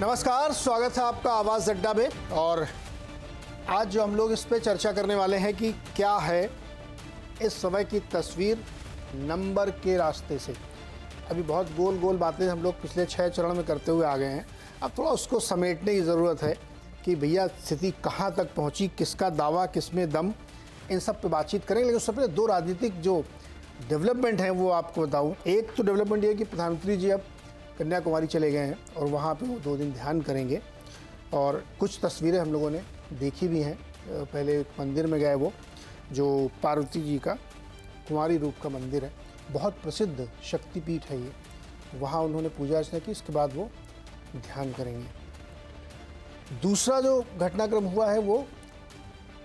नमस्कार, स्वागत है आपका आवाज़ अड्डा में। और आज जो हम लोग इस पे चर्चा करने वाले हैं कि क्या है इस समय की तस्वीर नंबर के रास्ते से। अभी बहुत गोल गोल बातें हम लोग पिछले 6 चरण में करते हुए आ गए हैं। अब थोड़ा उसको समेटने की ज़रूरत है कि भैया स्थिति कहाँ तक पहुँची, किसका दावा, किसमें दम, इन सब पे बातचीत करेंगे। लेकिन उससे पहले 2 राजनीतिक जो डेवलपमेंट हैं वो आपको बताऊँ। एक तो डेवलपमेंट ये है कि प्रधानमंत्री जी अब कन्याकुमारी चले गए हैं और वहाँ पे वो 2 दिन ध्यान करेंगे। और कुछ तस्वीरें हम लोगों ने देखी भी हैं। पहले एक मंदिर में गए, वो जो पार्वती जी का कुमारी रूप का मंदिर है, बहुत प्रसिद्ध शक्तिपीठ है ये, वहाँ उन्होंने पूजा अर्चना की। इसके बाद वो ध्यान करेंगे। दूसरा जो घटनाक्रम हुआ है वो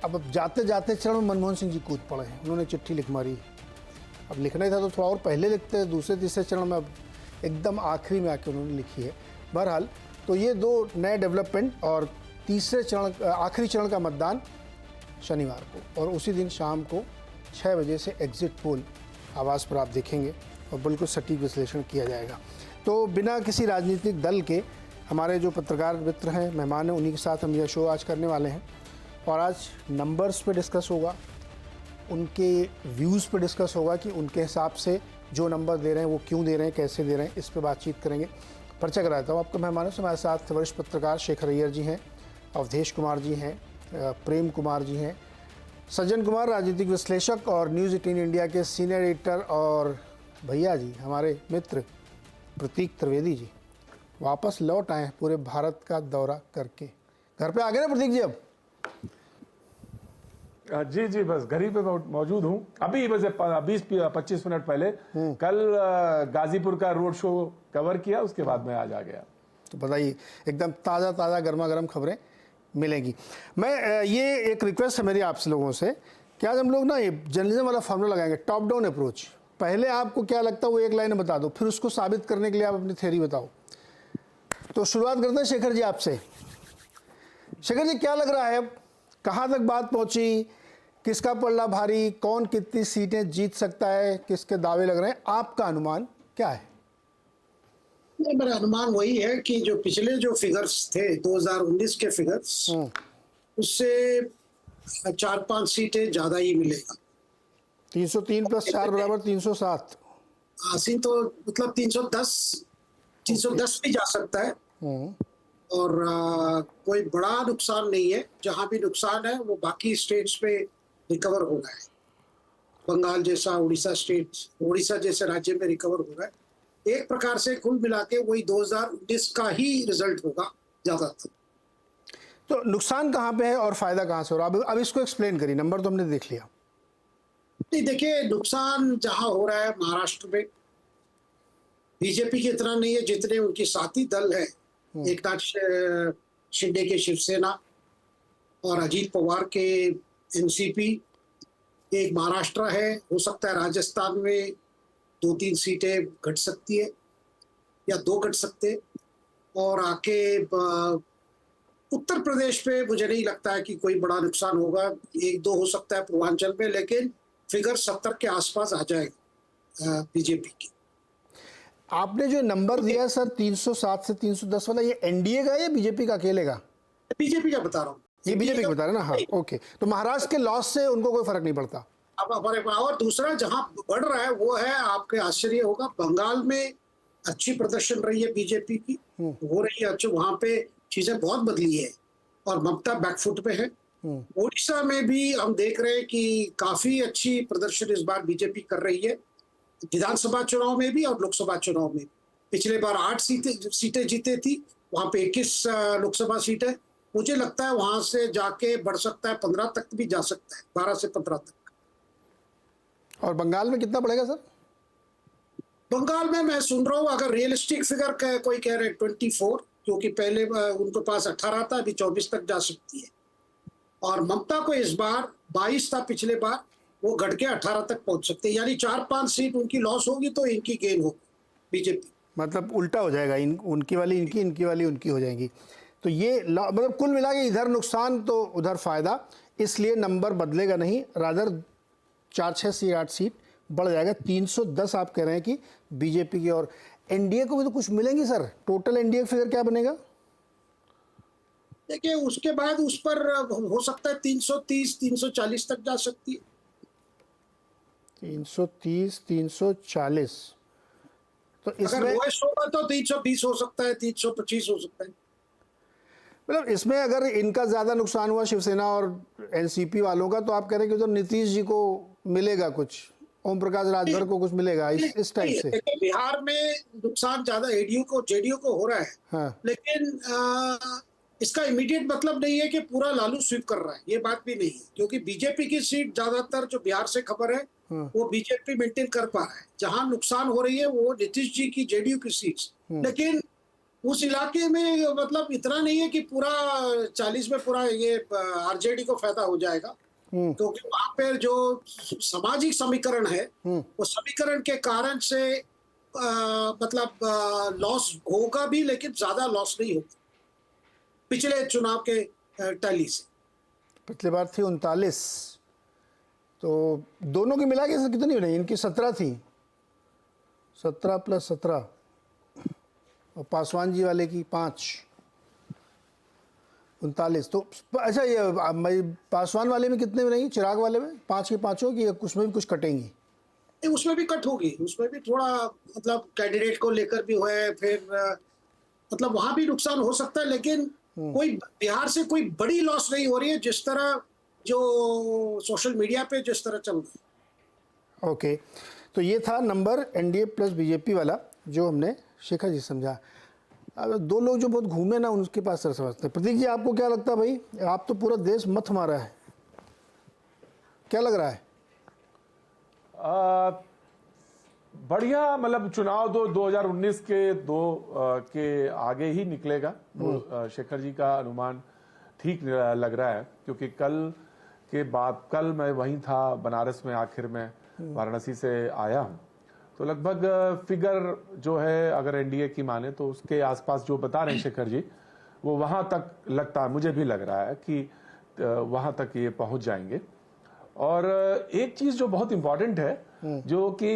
अब जाते जाते चरण में मनमोहन सिंह जी कूद पड़े हैं। उन्होंने चिट्ठी लिख मारी। अब लिखना ही था तो थोड़ा और पहले लिखते हैं, दूसरे तीसरे चरण में, अब एकदम आखिरी में आके उन्होंने लिखी है। बहरहाल तो ये 2 नए डेवलपमेंट। और तीसरे चरण, आखिरी चरण का मतदान शनिवार को, और उसी दिन शाम को 6 बजे से एग्जिट पोल आवाज़ पर आप देखेंगे और बिल्कुल सटीक विश्लेषण किया जाएगा। तो बिना किसी राजनीतिक दल के हमारे जो पत्रकार मित्र हैं, मेहमान हैं, उन्हीं के साथ हम यह शो आज करने वाले हैं। और आज नंबर्स पे डिस्कस होगा, उनके व्यूज़ पे डिस्कस होगा कि उनके हिसाब से जो नंबर दे रहे हैं वो क्यों दे रहे हैं, कैसे दे रहे हैं, इस पे बातचीत करेंगे। परिचय कराता हूँ आपको मेहमानों से। हमारे साथ वरिष्ठ पत्रकार शेखर अय्यर जी हैं, अवधेश कुमार जी हैं, प्रेम कुमार जी हैं, सज्जन कुमार राजनीतिक विश्लेषक और न्यूज़ 18 इंडिया के सीनियर एडिटर, और भैया जी हमारे मित्र प्रतीक त्रिवेदी जी वापस लौट आए हैं पूरे भारत का दौरा करके। घर पे आ गए ना प्रतीक जी अब? जी जी, बस घर ही पे मौजूद हूँ अभी। बस 20-25 मिनट पहले कल गाजीपुर का रोड शो कवर किया, उसके बाद मैं आज आ गया। तो बताइए, एकदम ताज़ा ताज़ा गर्मा गर्म खबरें मिलेंगी। मैं ये एक रिक्वेस्ट है मेरी आपसे लोगों से कि आज हम लोग ना ये जर्नलिज्म वाला फॉर्मूला लगाएंगे, टॉप डाउन अप्रोच। पहले आपको क्या लगता है वो एक लाइन में बता दो, फिर उसको साबित करने के लिए आप अपनी थ्योरी बताओ। तो शुरुआत करते हैं शेखर जी आपसे। शेखर जी, क्या लग रहा है, कहाँ तक बात पहुँची, किसका पल्ला भारी, कौन कितनी सीटें जीत सकता है, किसके दावे लग रहे हैं, आपका अनुमान क्या है? मेरा अनुमान वही है कि जो पिछले जो फिगर्स थे 2019 के फिगर्स, उससे 4-5 सीटें ज्यादा ही मिलेगा। 303 + 4 = 307। हासिल तो मतलब 310 भी जा सकता है। और कोई बड़ा नुकसान नहीं है। जहां भी नुकसान है वो बाकी स्टेट्स पे रिकवर हो रहा है। बंगाल जैसा, उड़ीसा जैसे राज्य में रिकवर हो रहा है। एक प्रकार से कुल मिला के वही 2019 का ही रिजल्ट होगा ज्यादातर। तो नुकसान कहाँ पे है और फायदा कहाँ से हो रहा है? अब इसको एक्सप्लेन करिए। नंबर तो हमने देख लिया। नहीं, देखिए, नुकसान जहां हो रहा है महाराष्ट्र में, बीजेपी की इतना नहीं है जितने उनकी साथी दल है, एकनाथ शिंदे के शिवसेना और अजीत पवार के एनसीपी। एक महाराष्ट्र है, हो सकता है राजस्थान में 2-3 सीटें घट सकती है या 2 घट सकते। और आके उत्तर प्रदेश पे मुझे नहीं लगता है कि कोई बड़ा नुकसान होगा। 1-2 हो सकता है पूर्वांचल में, लेकिन फिगर 70 के आसपास आ जाएगा बीजेपी की। आपने जो नंबर दिया सर 307 से 310 वाला, ये एनडीए का या बीजेपी का अकेले का? बीजेपी का बता रहा हूँ। ये बीजेपी का बता रहे हैं ना? हाँ, ओके। तो महाराष्ट्र के लॉस से उनको कोई फर्क नहीं पड़ता। अब और दूसरा जहां बढ़ रहा है वो है, आपके आश्चर्य होगा, बंगाल में अच्छी प्रदर्शन रही है बीजेपी की, हो रही है अच्छी। वहां पे चीजें बहुत बदली है और ममता बैकफुट पे है। उड़ीसा में भी हम देख रहे हैं कि काफी अच्छी प्रदर्शन इस बार बीजेपी कर रही है, विधानसभा चुनाव में भी और लोकसभा चुनाव में। पिछले बार 8 सीटें जीते थी, वहां पे 21 लोकसभा सीटें। मुझे लगता है वहां से जाके बढ़ सकता है, 15 तक भी जा सकता है, 12 से 15 तक। और बंगाल में कितना बढ़ेगा सर? बंगाल में मैं सुन रहा हूँ, अगर रियलिस्टिक फिगर कोई कह रहे 24, क्योंकि पहले उनके पास 18 था, अभी 24 तक जा सकती है। और ममता को इस बार 22 था पिछले बार, वो घट के 18 तक पहुंच सकते हैं। यानी 4-5 सीट उनकी लॉस होगी तो इनकी गेन होगी बीजेपी। मतलब उल्टा हो जाएगा, उनकी वाली इनकी वाली उनकी हो जाएंगी। तो ये मतलब कुल मिला के इधर नुकसान तो उधर फायदा, इसलिए नंबर बदलेगा नहीं, रादर 4-6 से 8 सीट बढ़ जाएगा। 310 आप कह रहे हैं कि बीजेपी की। और एनडीए को भी तो कुछ मिलेंगी सर। टोटल एनडीए फिगर क्या बनेगा? देखिए उसके बाद उस पर हो सकता है 330 340 तक जा सकती है। 330 340। तो अगर इसमें वॉइस होगा तो 320 हो सकता है, 325 हो सकता है। मतलब इसमें अगर इनका ज्यादा नुकसान हुआ शिवसेना और एनसीपी वालों का, तो आप कह रहे हैं कि तो नीतीश जी को मिलेगा कुछ, ओम प्रकाश राजभर को कुछ मिलेगा इस टाइप से। देखिए बिहार में नुकसान ज्यादा एडीयू को जेडीयू को हो रहा है, हाँ। लेकिन इसका इमीडिएट मतलब नहीं है कि पूरा लालू स्वीप कर रहा है, ये बात भी नहीं है, क्योंकि बीजेपी की सीट ज्यादातर जो बिहार से खबर है वो बीजेपी मेंटेन कर पा रहा है। जहां नुकसान हो रही है वो नीतीश जी की जेडीयू की सीट, लेकिन उस इलाके में मतलब इतना नहीं है कि पूरा 40 में पूरा ये आरजेडी को फायदा हो जाएगा, क्योंकि वहां पे जो सामाजिक समीकरण है वो समीकरण के कारण से मतलब लॉस होगा भी, लेकिन ज्यादा लॉस नहीं होगा पिछले चुनाव के टैली से। पिछली बार थी 39, तो दोनों की मिला के कितनी बनी? इनकी 17 थी, 17 + 17, और पासवान जी वाले की 5, 39। तो अच्छा, ये पासवान वाले में कितने में नहीं, चिराग वाले में 5 की 5 होगी, उसमें भी कुछ कटेंगी? उसमें भी कट होगी, उसमें भी थोड़ा मतलब कैंडिडेट को लेकर भी है, फिर मतलब वहां भी नुकसान हो सकता है, लेकिन कोई बिहार से कोई बड़ी लॉस नहीं हो रही है जिस तरह जो सोशल मीडिया पे जिस तरह चल रहा है। ओके, तो ये था नंबर एनडीए प्लस बीजेपी वाला जो हमने शेखर जी समझा। अब दो लोग जो बहुत घूमे ना, उनके पास सर समझते हैं। प्रतीक जी, आपको क्या लगता है भाई? आप तो पूरा देश मत मारा है, क्या लग रहा है? बढ़िया, मतलब चुनाव 2019 के आगे ही निकलेगा, शेखर जी का अनुमान ठीक लग रहा है, क्योंकि कल मैं वहीं था बनारस में, आखिर में वाराणसी से आया हूं, तो लगभग फिगर जो है अगर एनडीए की माने तो उसके आसपास जो बता रहे हैं शेखर जी, वो वहां तक लगता है, मुझे भी लग रहा है कि वहां तक ये पहुंच जाएंगे। और एक चीज जो बहुत इंपॉर्टेंट है, जो कि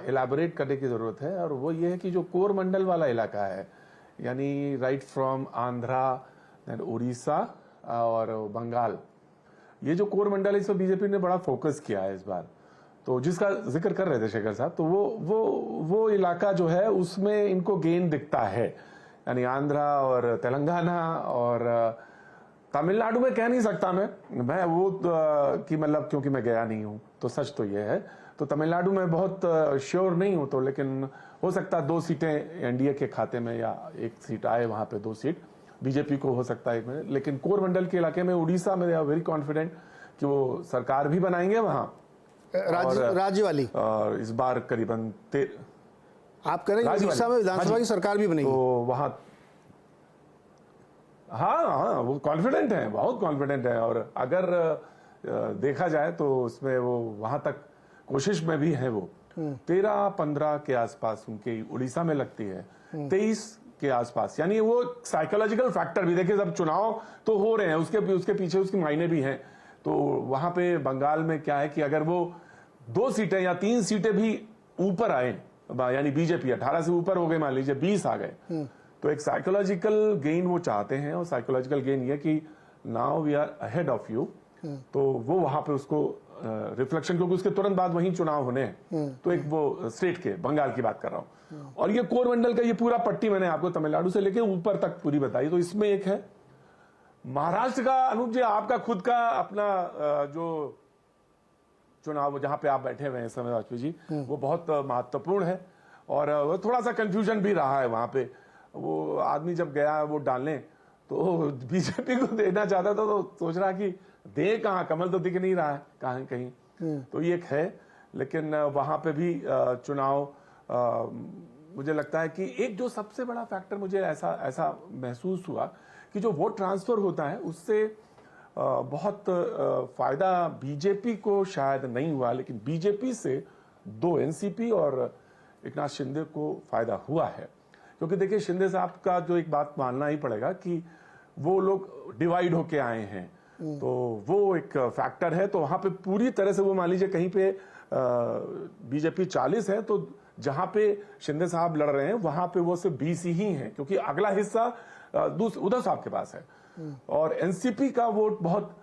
इलैबोरेट करने की जरूरत है, और वो ये है कि जो कोरमंडल वाला इलाका है, यानी right from Andhra, then Orissa और बंगाल, ये जो कोरमंडल है, इस पर बीजेपी ने बड़ा फोकस किया है इस बार, तो जिसका जिक्र कर रहे थे शेखर साहब, तो वो इलाका जो है उसमें इनको गेन दिखता है, यानी आंध्रा और तेलंगाना और तमिलनाडु में कह नहीं सकता मैं वो कि मतलब, क्योंकि मैं गया नहीं हूं, तो सच तो ये है, तो तमिलनाडु में बहुत श्योर नहीं हूं, तो लेकिन हो सकता है 2 सीटें एनडीए के खाते में, या 1 सीट आए वहां पे, 2 सीट बीजेपी को हो सकता है 1 में। लेकिन कोरमंडल के इलाके में, उड़ीसा में, वेरी कॉन्फिडेंट कि वो सरकार भी बनाएंगे वहां, राज्य वाली, और इस बार करीबन आप कह रहे हैं उड़ीसा में विधानसभा की सरकार भी बनेगी, तो वहां हाँ, वो कॉन्फिडेंट है, बहुत कॉन्फिडेंट है, और अगर देखा जाए तो उसमें वो वहां तक कोशिश में भी है। वो 13-15 के आसपास उनकी उड़ीसा में लगती है, 23 के आसपास, यानी वो साइकोलॉजिकल फैक्टर भी देखिए, जब चुनाव तो हो रहे हैं, उसके पीछे उसके मायने भी हैं। तो वहां पे बंगाल में क्या है कि अगर वो 2 सीटें या 3 सीटें भी ऊपर आए, यानी बीजेपी 18 से ऊपर हो गए, मान लीजिए 20 आ गए, तो एक साइकोलॉजिकल गेन वो चाहते हैं, और साइकोलॉजिकल गेन ये कि now we are ahead of you, तो वो वहां पे उसको रिफ्लेक्शन, क्योंकि उसके तुरंत बाद वहीं चुनाव होने हैं, तो एक वो स्टेट के, बंगाल की बात कर रहा हूं, और ये कोरमंडल का ये पूरा पट्टी मैंने आपको तमिलनाडु से लेके ऊपर तक पूरी बताई। तो इसमें एक है महाराष्ट्र का, अनूप जी आपका खुद का अपना जो चुनाव जहां पे आप बैठे हुए हैं समय, वाजपेयी जी, वो बहुत महत्वपूर्ण है, और थोड़ा सा कंफ्यूजन भी रहा है वहां पे। वो आदमी जब गया वोट डालने, तो बीजेपी को देना चाहता था, तो सोच रहा कि दे कहां, कमल तो दिख नहीं रहा है कहां कहीं, तो ये एक है। लेकिन वहां पे भी चुनाव, मुझे लगता है कि एक जो सबसे बड़ा फैक्टर मुझे ऐसा महसूस हुआ कि जो वोट ट्रांसफर होता है उससे बहुत फायदा बीजेपी को शायद नहीं हुआ, लेकिन बीजेपी से 2 एनसीपी और एकनाथ शिंदे को फायदा हुआ है। क्योंकि देखिए, शिंदे साहब का जो एक बात मानना ही पड़ेगा कि वो लोग डिवाइड होके आए हैं, तो वो एक फैक्टर है। तो वहां पे पूरी तरह से वो, मान लीजिए कहीं पे बीजेपी 40 है, तो जहां पे शिंदे साहब लड़ रहे हैं वहां पे वो सिर्फ 20 ही हैं, क्योंकि अगला हिस्सा उद्धव साहब के पास है। और एनसीपी का वोट बहुत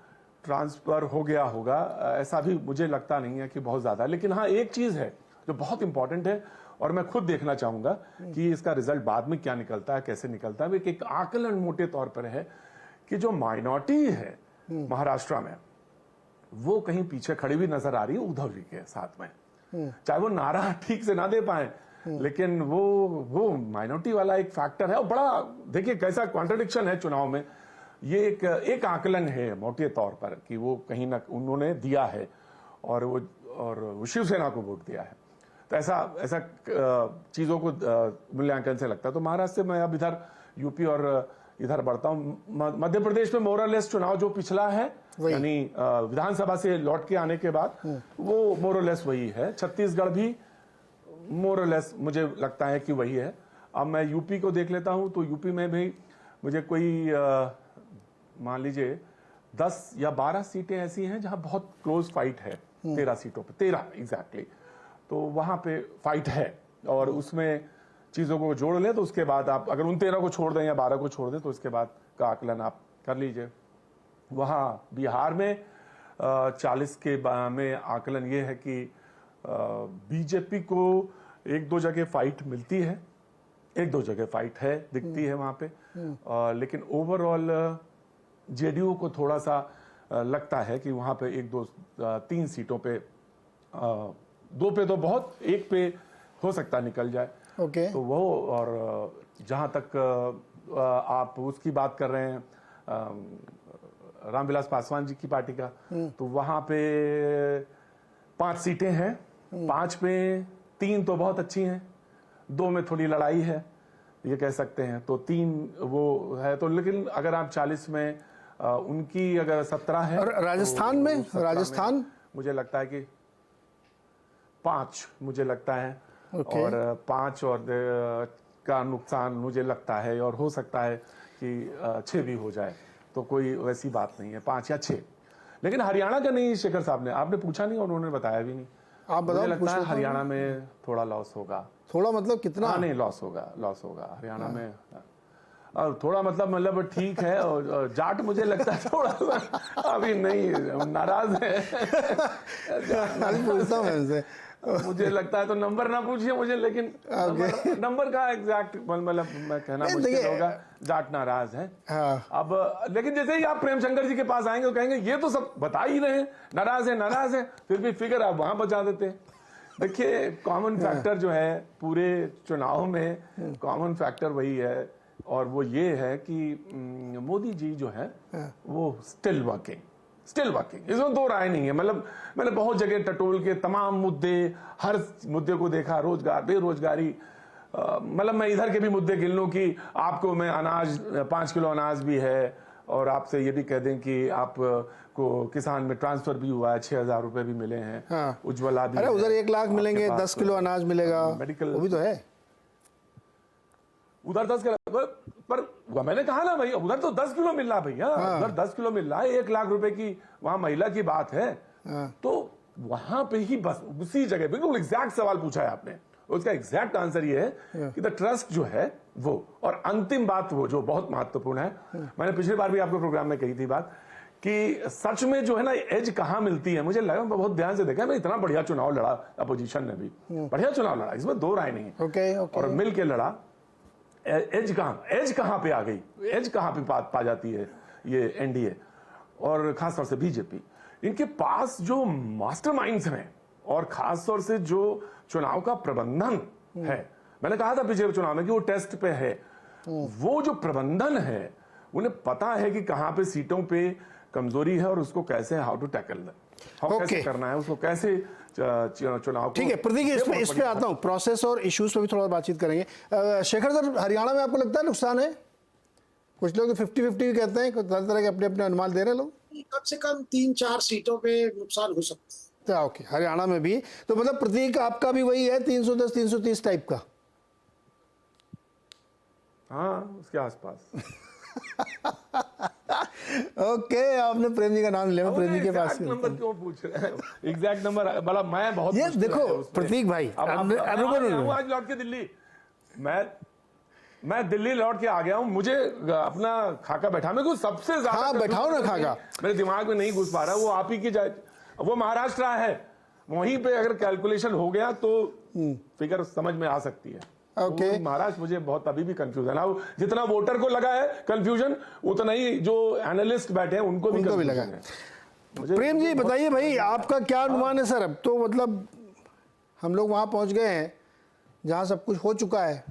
ट्रांसफर हो गया होगा, ऐसा भी मुझे लगता नहीं है कि बहुत ज्यादा। लेकिन हाँ, एक चीज है जो बहुत इंपॉर्टेंट है और मैं खुद देखना चाहूंगा कि इसका रिजल्ट बाद में क्या निकलता है, कैसे निकलता है। एक आकलन मोटे तौर पर है कि जो माइनॉरिटी है महाराष्ट्र में, वो कहीं पीछे खड़ी हुई नजर आ रही है उद्धव जी के साथ में। चाहे वो नारा ठीक से ना दे पाए, लेकिन वो माइनॉरिटी वाला एक फैक्टर है। और बड़ा देखिए कैसा कॉन्ट्रडिक्शन है चुनाव में। ये एक आकलन है मोटे तौर पर कि वो कहीं ना उन्होंने दिया है और वो शिवसेना को वोट दिया है। तो ऐसा चीजों को मूल्यांकन से लगता है। तो महाराष्ट्र से मैं अब इधर यूपी और इधर बढ़ता हूं। मध्य प्रदेश में मोरलेस चुनाव जो पिछला है, यानी विधानसभा से लौट के आने के बाद, वो मोरलेस वही है। छत्तीसगढ़ भी मोरलेस मुझे लगता है कि वही है। अब मैं यूपी को देख लेता हूं, तो यूपी में भी मुझे कोई मान लीजिए 10 या 12 सीटें ऐसी हैं जहां बहुत क्लोज फाइट है। 13 सीटों पे, 13 एग्जैक्टली, तो वहां पे फाइट है। और उसमें चीजों को जोड़ लें तो उसके बाद आप अगर उन 13 को छोड़ दें या 12 को छोड़ दें तो उसके बाद का आकलन आप कर लीजिए। वहां बिहार में 40 के में आकलन ये है कि बीजेपी को 1-2 जगह फाइट मिलती है, 1-2 जगह फाइट है, दिखती है वहां पे। लेकिन ओवरऑल जेडीयू को थोड़ा सा लगता है कि वहां पे 1-2-3 सीटों पे, 2 पे तो बहुत, 1 पे हो सकता निकल जाए। तो वो, और जहां तक आप उसकी बात कर रहे हैं रामविलास पासवान जी की पार्टी का, तो वहां पे 5 सीटें हैं। 5 में 3 तो बहुत अच्छी हैं, 2 में थोड़ी लड़ाई है, ये कह सकते हैं। तो 3 वो है। तो लेकिन अगर आप 40 में उनकी अगर 17 है, और राजस्थान तो में 17 राजस्थान मुझे लगता है कि 5 मुझे लगता है। और 5 और का नुकसान मुझे लगता है, और हो सकता है कि 6 भी हो जाए, तो कोई वैसी बात नहीं है, 5 या 6। लेकिन हरियाणा का नहीं, शेखर साहब ने, आपने पूछा नहीं और उन्होंने बताया भी नहीं। आप बताओ। मुझे लगता है हरियाणा में थोड़ा लॉस होगा। थोड़ा मतलब कितना? नहीं, लॉस होगा हरियाणा में। और थोड़ा मतलब ठीक है। और जाट मुझे लगता है थोड़ा अभी नहीं, नाराज है। पूछता हूँ इनसे। मुझे लगता है, तो नंबर ना पूछिए मुझे, लेकिन नंबर का एग्जैक्ट मतलब मैं कहना मुश्किल होगा। जाट नाराज है। अब लेकिन जैसे ही आप प्रेमशंकर जी के पास आएंगे तो कहेंगे ये तो सब बता ही रहे हैं, नाराज है, फिर भी फिगर आप वहां बचा देते हैं। देखिए, कॉमन फैक्टर जो है पूरे चुनाव में, कॉमन फैक्टर वही है, और वो ये है कि मोदी जी जो है वो स्टिल वर्किंग, इसमें 2 राय नहीं है। मतलब मैंने बहुत जगह टटोल के तमाम मुद्दे, हर मुद्दे को देखा, रोजगार, बेरोजगारी, मतलब मैं इधर के भी मुद्दे गिन लूं कि आपको मैं अनाज, 5 किलो अनाज भी है, और आपसे ये भी कह दें कि आप को किसान में ट्रांसफर भी हुआ है, 6,000 रुपए भी मिले हैं, उज्ज्वला भी। अरे उधर 1 लाख मिलेंगे, 10 किलो अनाज मिलेगा, मेडिकल वो भी तो है। उधर 10 किलो, पर मैंने कहा ना भाई, उधर तो 10 किलो मिल रहा भैया, उधर 10 किलो मिल रहा है। 1 लाख रुपए की वहां महिला की बात है। तो वहां पे ही बस उसी जगह बिल्कुल एग्जैक्ट सवाल पूछा है आपने, उसका एग्जैक्ट आंसर ये है कि द ट्रस्ट जो है वो, और अंतिम बात वो जो बहुत महत्वपूर्ण है, मैंने पिछली बार भी आपके प्रोग्राम में कही थी बात, कि सच में जो है ना एज कहां मिलती है। मुझे लगा, मैं बहुत ध्यान से देखा, मैं इतना बढ़िया चुनाव लड़ा, अपोजिशन ने भी बढ़िया चुनाव लड़ा, इसमें 2 राय नहीं है। और मिल के लड़ा। एज कहां पे आ गई, एज कहां पे पा जाती है ये एनडीए और खासतौर से बीजेपी। इनके पास जो मास्टरमाइंड्स हैं और खासतौर से जो चुनाव का प्रबंधन है, मैंने कहा था पिछले चुनाव में कि वो टेस्ट पे है। वो जो प्रबंधन है, उन्हें पता है कि कहां पे सीटों पे कमजोरी है और उसको कैसे हाउ टू टैकल, कैसे करना है, उसको कैसे चुनाव। ठीक है प्रतीक, इस पे आता हूं, प्रोसेस और इश्यूज पे भी थोड़ा बातचीत करेंगे। शेखर सर, हरियाणा में आपको लगता है नुकसान है? कुछ लोग तो 50-50 कहते हैं, तरह तरह के अपने अपने अनुमान दे रहे हैं लोग। कम से कम 3-4 सीटों पे नुकसान हो सकता है। ओके, हरियाणा में भी तो मतलब प्रतीक आपका भी वही है, 310-330 टाइप का? हाँ, उसके आसपास। ओके, आपने प्रेम जी का नाम लिया, प्रेम जी के पास नंबर क्यों पूछ रहे हैं? एग्जैक्ट नंबर मतलब मैं बहुत, ये देखो प्रतीक भाई, आज लौट के दिल्ली, मैं मैं दिल्ली लौट के आ गया हूँ, मुझे अपना खाका बैठाने को सबसे ज्यादा हाँ, बैठाओ ना खाका। मेरे दिमाग में नहीं घुस पा रहा, वो आप ही की जाए, वो महाराष्ट्र है, वहीं पे अगर कैलकुलेशन हो गया तो फिगर समझ में आ सकती है। ओके। तो महाराष्ट्र मुझे बहुत अभी भी कंफ्यूजन है, जितना वोटर को लगा है कंफ्यूजन, उतना ही जो एनालिस्ट बैठे हैं उनको भी लगा है। प्रेम जी बताइए भाई, आपका क्या अनुमान है सर? अब तो मतलब हम लोग वहां पहुंच गए हैं जहां सब कुछ हो चुका है।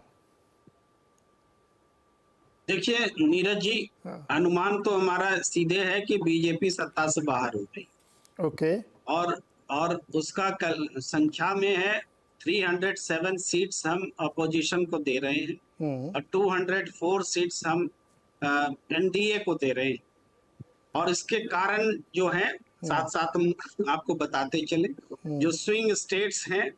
देखिए नीरज जी, अनुमान तो हमारा सीधे है कि बीजेपी सत्ता से बाहर हो गई। ओके। और उसका संख्या में है 307 सीट्स हम अपोजिशन को दे रहे हैं और 204 सीट्स हम एनडीए को दे रहे हैं। और इसके कारण जो है साथ साथ हम आपको बताते चले, जो स्विंग स्टेट्स हैं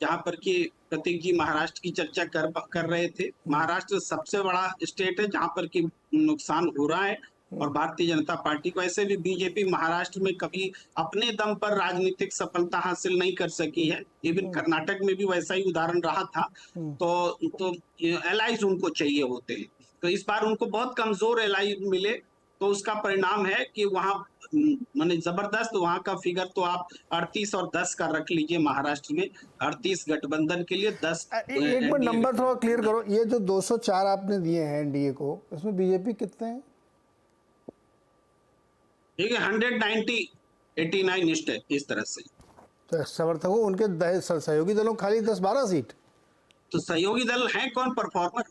जहां पर कि प्रतीक जी महाराष्ट्र की चर्चा कर रहे थे, महाराष्ट्र सबसे बड़ा स्टेट है जहां पर कि नुकसान हो रहा है और भारतीय जनता पार्टी को, ऐसे भी बीजेपी महाराष्ट्र में कभी अपने दम पर राजनीतिक सफलता हासिल नहीं कर सकी है। इवन कर्नाटक में भी वैसा ही उदाहरण रहा था। तो एलाइज उनको चाहिए होते हैं, तो इस बार उनको बहुत कमजोर एलाइज मिले, तो उसका परिणाम है कि वहां माने जबरदस्त वहां का फिगर तो आप 38 और 10 का रख लीजिए महाराष्ट्र में, 38 गठबंधन के लिए 10। एक बार नंबर थोड़ा क्लियर करो, ये जो 204 आपने दिए हैं एनडीए को, इसमें बीजेपी कितने हैं? ठीक है, 190 89 इस तरह से। तो समर्थकों उनके सहयोगी दलों खाली 10-12 सीट। तो सहयोगी दल हैं कौन? परफॉर्मर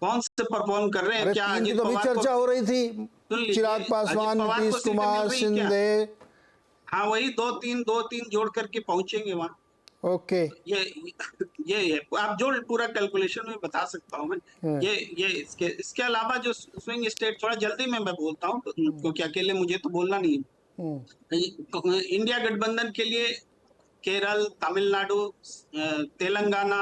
कौन से परफॉर्म कर रहे हैं? क्या अजित तो अभी चर्चा हो रही थी, चिराग पासवान, नीतीश कुमार, शिंदे। हाँ वही दो तीन जोड़ करके पहुंचेंगे वहां। ओके। ये आप जोड़ पूरा कैलकुलेशन में बता सकता हूँ मैं। ये इसके अलावा जो स्विंग स्टेट, थोड़ा जल्दी में मैं बोलता हूँ क्योंकि अकेले मुझे तो बोलना नहीं। इंडिया गठबंधन के लिए केरल, तमिलनाडु, तेलंगाना,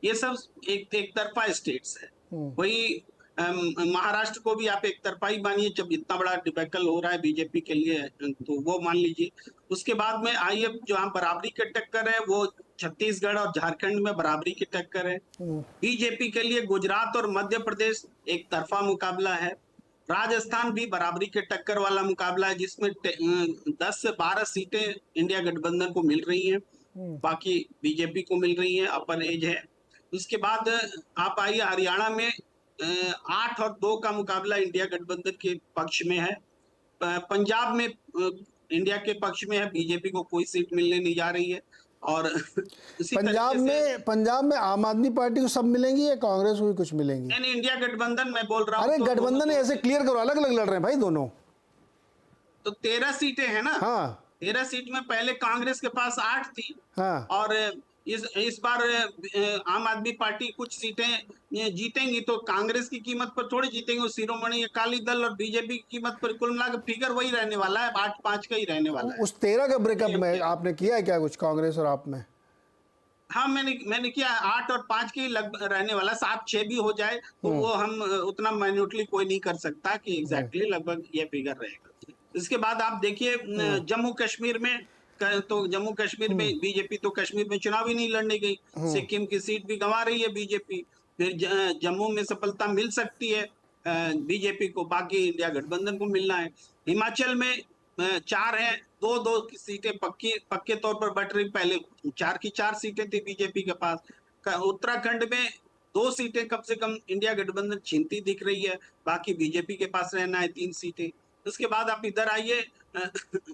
ये सब एक तरफा स्टेट्स है। वही महाराष्ट्र को भी आप एक तरफा ही मानिए, जब इतना बड़ा डिबेकल हो रहा है बीजेपी के लिए, तो वो मान लीजिए। उसके बाद में आइए जो हम बराबरी के टक्कर है, वो छत्तीसगढ़ और झारखंड में बराबरी की टक्कर है। बीजेपी के लिए गुजरात और मध्य प्रदेश एक तरफा मुकाबला है। राजस्थान भी बराबरी के टक्कर वाला मुकाबला है, जिसमें 10 से 12 सीटें इंडिया गठबंधन को मिल रही हैं, बाकी बीजेपी को मिल रही है, अपर एज है। उसके बाद आप आइए हरियाणा में 8 और 2 का मुकाबला इंडिया गठबंधन के पक्ष में है। पंजाब में इंडिया के पक्ष में है, बीजेपी को कोई सीट मिलने नहीं जा रही है। और पंजाब में आम आदमी पार्टी को सब मिलेंगी या कांग्रेस को भी कुछ मिलेंगी? नहीं, इंडिया गठबंधन मैं बोल रहा हूँ। अरे गठबंधन ऐसे क्लियर करो, अलग अलग लड़ रहे हैं भाई दोनों। तो 13 सीटें हैं ना। हाँ 13 सीट में पहले कांग्रेस के पास 8 थी। हाँ। और इस बार आम आदमी पार्टी कुछ सीटें जीतेंगी, तो कांग्रेस की कीमत पर थोड़ी जीतेंगे, शिरोमणि अकाली दल और बीजेपी की कीमत पर कुल मिलाकर फिगर वही रहने वाला है, 8-5 का ही रहने वाला है। उस 13 का ब्रेकअप में आपने किया है क्या कुछ कांग्रेस और आप में? हाँ मैंने किया, 8 और 5 के ही रहने वाला, 7-6 भी हो जाए तो वो हम उतना माइन्यूटली कोई नहीं कर सकता कि एग्जैक्टली लगभग ये फिगर रहेगा। इसके बाद आप देखिए जम्मू कश्मीर में, तो जम्मू कश्मीर में बीजेपी तो कश्मीर में चुनाव ही नहीं लड़ने गई, सिक्किम की सीट भी गंवा रही है बीजेपी, फिर जम्मू में सफलता मिल सकती है बीजेपी को, बाकी इंडिया गठबंधन को मिलना है। हिमाचल में 4 हैं, 2 की सीटें पक्के तौर पर बट रही, पहले 4 की 4 सीटें थी बीजेपी के पास। उत्तराखंड में 2 सीटें कम से कम इंडिया गठबंधन छीनती दिख रही है, बाकी बीजेपी के पास रहना है 3 सीटें। उसके बाद आप इधर आइए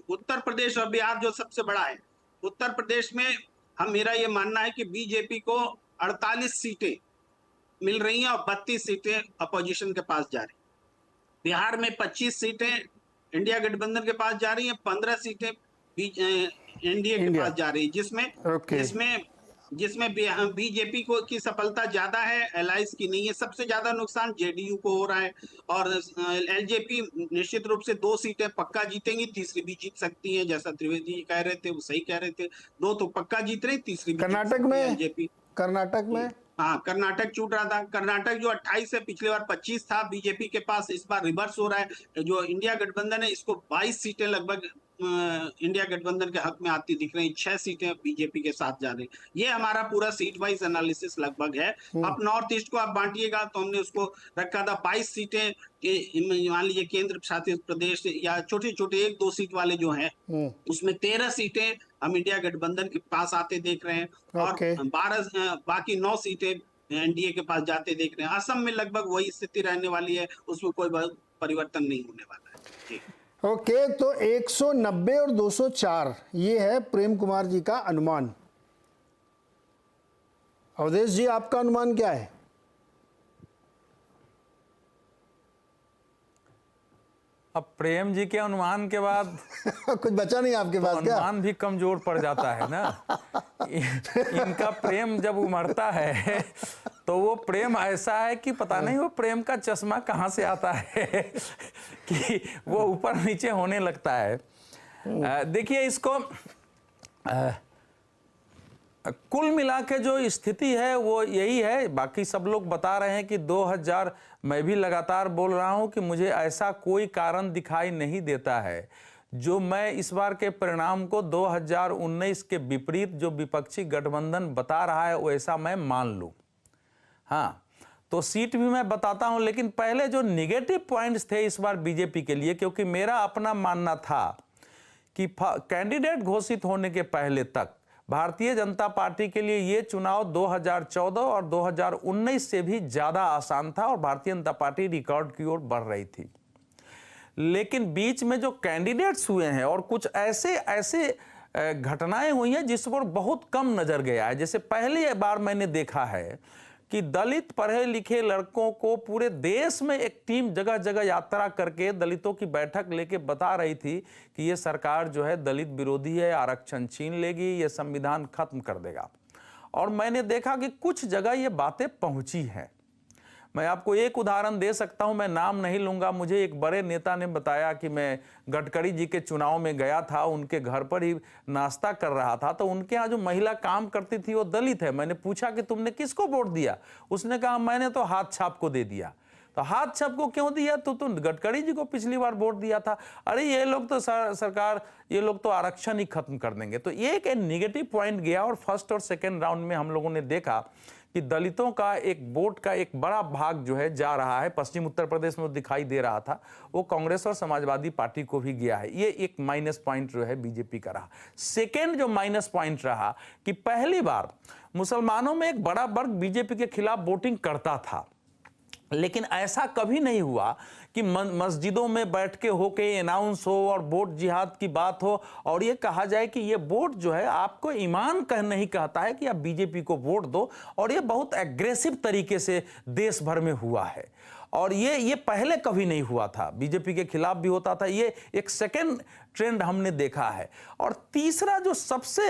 उत्तर प्रदेश और बिहार जो सबसे बड़ा है। उत्तर प्रदेश में मेरा ये मानना है कि बीजेपी को 48 सीटें मिल रही हैं और 32 सीटें अपोजिशन के पास जा रही। बिहार में 25 सीटें इंडिया गठबंधन के पास जा रही हैं, 15 सीटें एनडीए के पास जा रही है, जिसमें बीजेपी को की सफलता ज्यादा है, एलाइज की नहीं है। सबसे ज्यादा नुकसान जेडीयू को हो रहा है और एलजेपी निश्चित रूप से 2 सीटें पक्का जीतेंगी, तीसरी भी जीत सकती है, जैसा त्रिवेदी जी कह रहे थे वो सही कह रहे थे, 2 तो पक्का जीत रही, तीसरी भी कर्नाटक में एलजेपी। कर्नाटक में हाँ कर्नाटक छूट रहा था। कर्नाटक जो 28 है, पिछले बार 25 था बीजेपी के पास, इस बार रिवर्स हो रहा है। जो इंडिया गठबंधन है इसको 22 सीटें लगभग इंडिया गठबंधन के हक में आती दिख रही, 6 सीटें बीजेपी के साथ जा रही। ये हमारा पूरा सीट वाइज एनालिसिस लगभग है। अब नॉर्थ ईस्ट को आप बांटिएगा तो हमने उसको रखा था 22 सीटें, मान लीजिए केंद्र शासित प्रदेश या छोटे छोटे 1-2 सीट वाले जो हैं, उसमें 13 सीटें हम इंडिया गठबंधन के पास आते देख रहे हैं और 12 बाकी 9 सीटें एनडीए के पास जाते देख रहे हैं। असम में लगभग वही स्थिति रहने वाली है, उसमें कोई परिवर्तन नहीं होने वाला है। ओके, तो 190 और 204 ये है प्रेम कुमार जी का अनुमान। अवधेश जी, आपका अनुमान क्या है? अब प्रेम जी के अनुमान के बाद कुछ बचा नहीं आपके पास क्या? अनुमान भी कमजोर पड़ जाता है ना। इनका प्रेम जब उमड़ता है तो वो प्रेम ऐसा है कि पता नहीं वो प्रेम का चश्मा कहाँ से आता है कि वो ऊपर नीचे होने लगता है। देखिए, इसको कुल मिला के जो स्थिति है वो यही है। बाकी सब लोग बता रहे हैं कि 2000, मैं भी लगातार बोल रहा हूं कि मुझे ऐसा कोई कारण दिखाई नहीं देता है जो मैं इस बार के परिणाम को 2019 के विपरीत जो विपक्षी गठबंधन बता रहा है वैसा मैं मान लूं। हाँ, तो सीट भी मैं बताता हूं, लेकिन पहले जो निगेटिव पॉइंट्स थे इस बार बीजेपी के लिए, क्योंकि मेरा अपना मानना था कि कैंडिडेट घोषित होने के पहले तक भारतीय जनता पार्टी के लिए ये चुनाव 2014 और 2019 से भी ज्यादा आसान था और भारतीय जनता पार्टी रिकॉर्ड की ओर बढ़ रही थी। लेकिन बीच में जो कैंडिडेट्स हुए हैं और कुछ ऐसे घटनाएं हुई हैं जिस पर बहुत कम नजर गया है। जैसे पहली बार मैंने देखा है कि दलित पढ़े लिखे लड़कों को पूरे देश में एक टीम जगह जगह यात्रा करके दलितों की बैठक लेके बता रही थी कि ये सरकार जो है दलित विरोधी है, आरक्षण छीन लेगी, ये संविधान खत्म कर देगा। और मैंने देखा कि कुछ जगह ये बातें पहुंची हैं। मैं आपको एक उदाहरण दे सकता हूं, मैं नाम नहीं लूंगा। मुझे एक बड़े नेता ने बताया कि मैं गडकरी जी के चुनाव में गया था, उनके घर पर ही नाश्ता कर रहा था, तो उनके यहाँ जो महिला काम करती थी वो दलित है। मैंने पूछा कि तुमने किसको वोट दिया? उसने कहा मैंने तो हाथ छाप को दे दिया। तो हाथ छाप को क्यों दिया? तो तुम गडकरी जी को पिछली बार वोट दिया था। अरे ये लोग तो सरकार, ये लोग तो आरक्षण ही खत्म कर देंगे। तो एक निगेटिव पॉइंट गया और फर्स्ट और सेकेंड राउंड में हम लोगों ने देखा कि दलितों का एक वोट का एक बड़ा भाग जो है जा रहा है। पश्चिम उत्तर प्रदेश में दिखाई दे रहा था, वो कांग्रेस और समाजवादी पार्टी को भी गया है। ये एक माइनस पॉइंट जो है बीजेपी का रहा। सेकेंड जो माइनस पॉइंट रहा कि पहली बार मुसलमानों में एक बड़ा वर्ग बीजेपी के खिलाफ वोटिंग करता था, लेकिन ऐसा कभी नहीं हुआ कि मस्जिदों में बैठ के होके अनाउंस हो और वोट जिहाद की बात हो और ये कहा जाए कि ये वोट जो है आपको ईमान नहीं कहता है कि आप बीजेपी को वोट दो। और ये बहुत एग्रेसिव तरीके से देश भर में हुआ है और ये पहले कभी नहीं हुआ था। बीजेपी के खिलाफ भी होता था। ये एक सेकेंड ट्रेंड हमने देखा है। और तीसरा जो सबसे